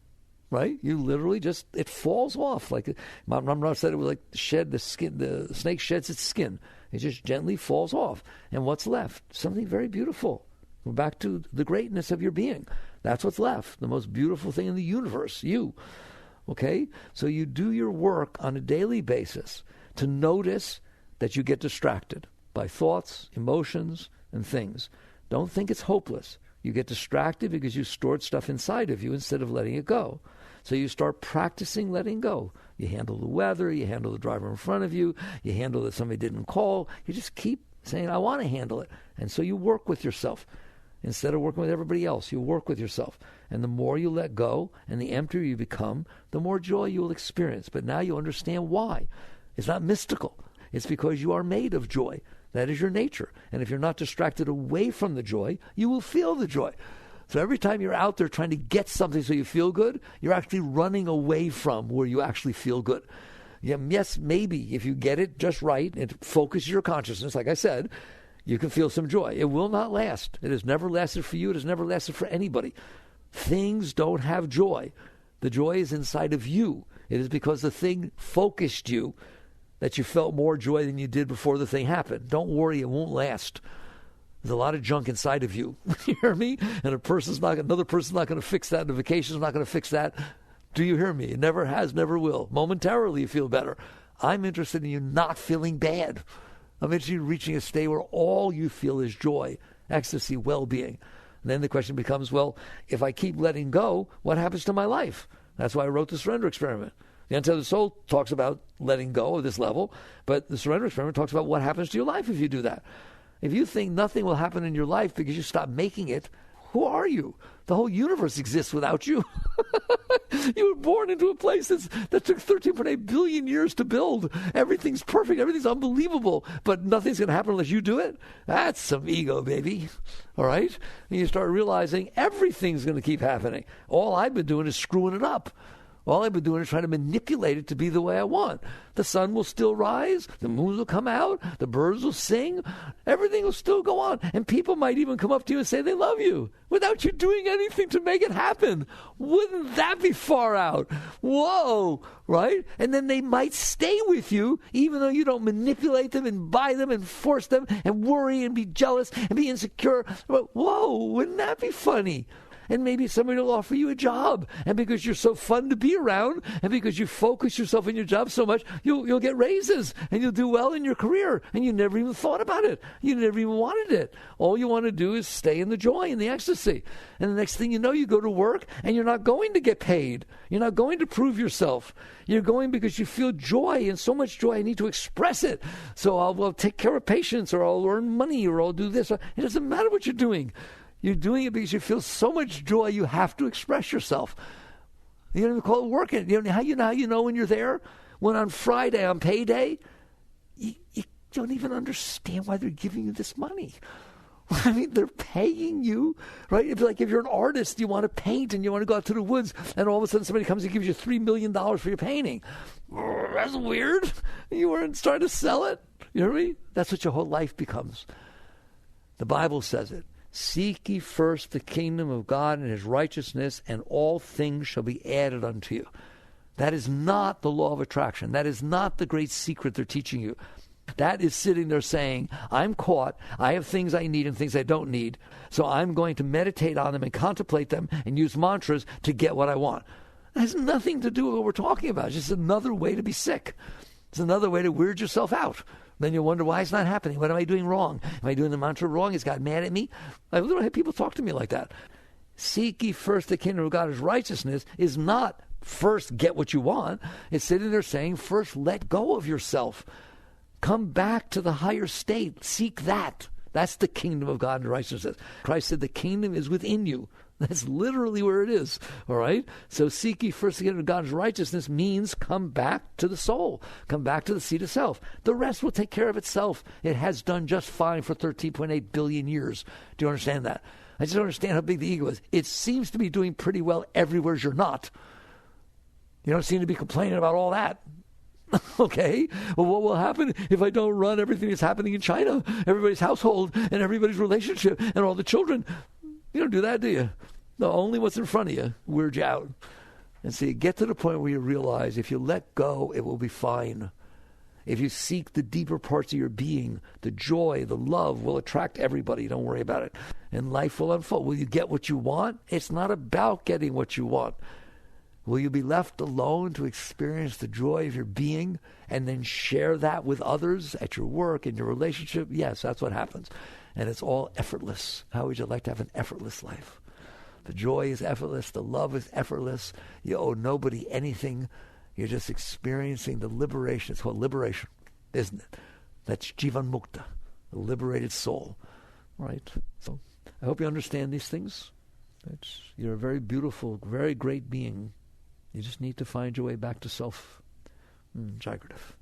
Right? You literally just, it falls off. Like Ram said, it was like the snake sheds its skin. It just gently falls off. And what's left? Something very beautiful. We're back to the greatness of your being. That's what's left. The most beautiful thing in the universe, you. Okay? So you do your work on a daily basis to notice that you get distracted by thoughts, emotions, and things. Don't think it's hopeless. You get distracted because you stored stuff inside of you instead of letting it go. So you start practicing letting go. You handle the weather, you handle the driver in front of you, you handle that somebody didn't call. You just keep saying, I want to handle it. And so you work with yourself. Instead of working with everybody else, you work with yourself. And the more you let go and the emptier you become, the more joy you will experience. But now you understand why. It's not mystical. It's because you are made of joy. That is your nature. And if you're not distracted away from the joy, you will feel the joy. So every time you're out there trying to get something so you feel good, you're actually running away from where you actually feel good. Yes, maybe if you get it just right and focus your consciousness, like I said, you can feel some joy. It will not last. It has never lasted for you. It has never lasted for anybody. Things don't have joy. The joy is inside of you. It is because the thing focused you that you felt more joy than you did before the thing happened. Don't worry, it won't last. There's a lot of junk inside of you. You hear me? And another person's not going to fix that. And the vacation's not going to fix that. Do you hear me? It never has, never will. Momentarily, you feel better. I'm interested in you not feeling bad. I'm interested in reaching a state where all you feel is joy, ecstasy, well-being. And then the question becomes, well, if I keep letting go, what happens to my life? That's why I wrote the Surrender Experiment. The Untethered Soul talks about letting go of this level, but the Surrender Experiment talks about what happens to your life if you do that. If you think nothing will happen in your life because you stop making it, who are you? The whole universe exists without you. You were born into a place that took 13.8 billion years to build. Everything's perfect. Everything's unbelievable. But nothing's going to happen unless you do it. That's some ego, baby. All right? And you start realizing everything's going to keep happening. All I've been doing is screwing it up. All I've been doing is trying to manipulate it to be the way I want. The sun will still rise. The moon will come out. The birds will sing. Everything will still go on. And people might even come up to you and say they love you without you doing anything to make it happen. Wouldn't that be far out? Whoa, right? And then they might stay with you even though you don't manipulate them and buy them and force them and worry and be jealous and be insecure. Whoa, wouldn't that be funny? And maybe somebody will offer you a job. And because you're so fun to be around, and because you focus yourself in your job so much, you'll get raises, and you'll do well in your career. And you never even thought about it. You never even wanted it. All you want to do is stay in the joy and the ecstasy. And the next thing you know, you go to work, and you're not going to get paid. You're not going to prove yourself. You're going because you feel joy, and so much joy, I need to express it. So I'll take care of patients, or I'll earn money, or I'll do this. It doesn't matter what you're doing. You're doing it because you feel so much joy you have to express yourself. You don't even call it working. You know how you know when you're there? When on Friday, on payday, you don't even understand why they're giving you this money. I mean, they're paying you, right? If you're an artist, you want to paint and you want to go out to the woods, and all of a sudden somebody comes and gives you $3 million for your painting. That's weird. You weren't starting to sell it. You hear me? That's what your whole life becomes. The Bible says it. Seek ye first the kingdom of God and his righteousness, and all things shall be added unto you. That is not the law of attraction. That is not the great secret they're teaching you. That is sitting there saying, I'm caught. I have things I need and things I don't need. So I'm going to meditate on them and contemplate them and use mantras to get what I want. That has nothing to do with what we're talking about. It's just another way to be sick. It's another way to weird yourself out. Then you wonder why it's not happening. What am I doing wrong? Am I doing the mantra wrong? Is God mad at me? I literally have people talk to me like that. Seek ye first the kingdom of God, his righteousness, is not first get what you want. It's sitting there saying first let go of yourself. Come back to the higher state. Seek that. That's the kingdom of God and righteousness. Christ said the kingdom is within you. That's literally where it is, all right? So seek ye first the kingdom of God's righteousness means come back to the soul. Come back to the seat of self. The rest will take care of itself. It has done just fine for 13.8 billion years. Do you understand that? I just don't understand how big the ego is. It seems to be doing pretty well everywhere you're not. You don't seem to be complaining about all that. Okay, well, what will happen if I don't run everything that's happening in China, everybody's household, and everybody's relationship, and all the children? You don't do that, do you? No, only what's in front of you weirds you out. And so you get to the point where you realize if you let go, it will be fine. If you seek the deeper parts of your being, the joy, the love will attract everybody. Don't worry about it. And life will unfold. Will you get what you want? It's not about getting what you want. Will you be left alone to experience the joy of your being and then share that with others at your work, in your relationship? Yes, that's what happens. And it's all effortless. How would you like to have an effortless life? The joy is effortless. The love is effortless. You owe nobody anything. You're just experiencing the liberation. It's called liberation, isn't it? That's Jivan Mukta, the liberated soul, right? So I hope you understand these things. You're a very beautiful, very great being. You just need to find your way back to self. Jai Gurudev.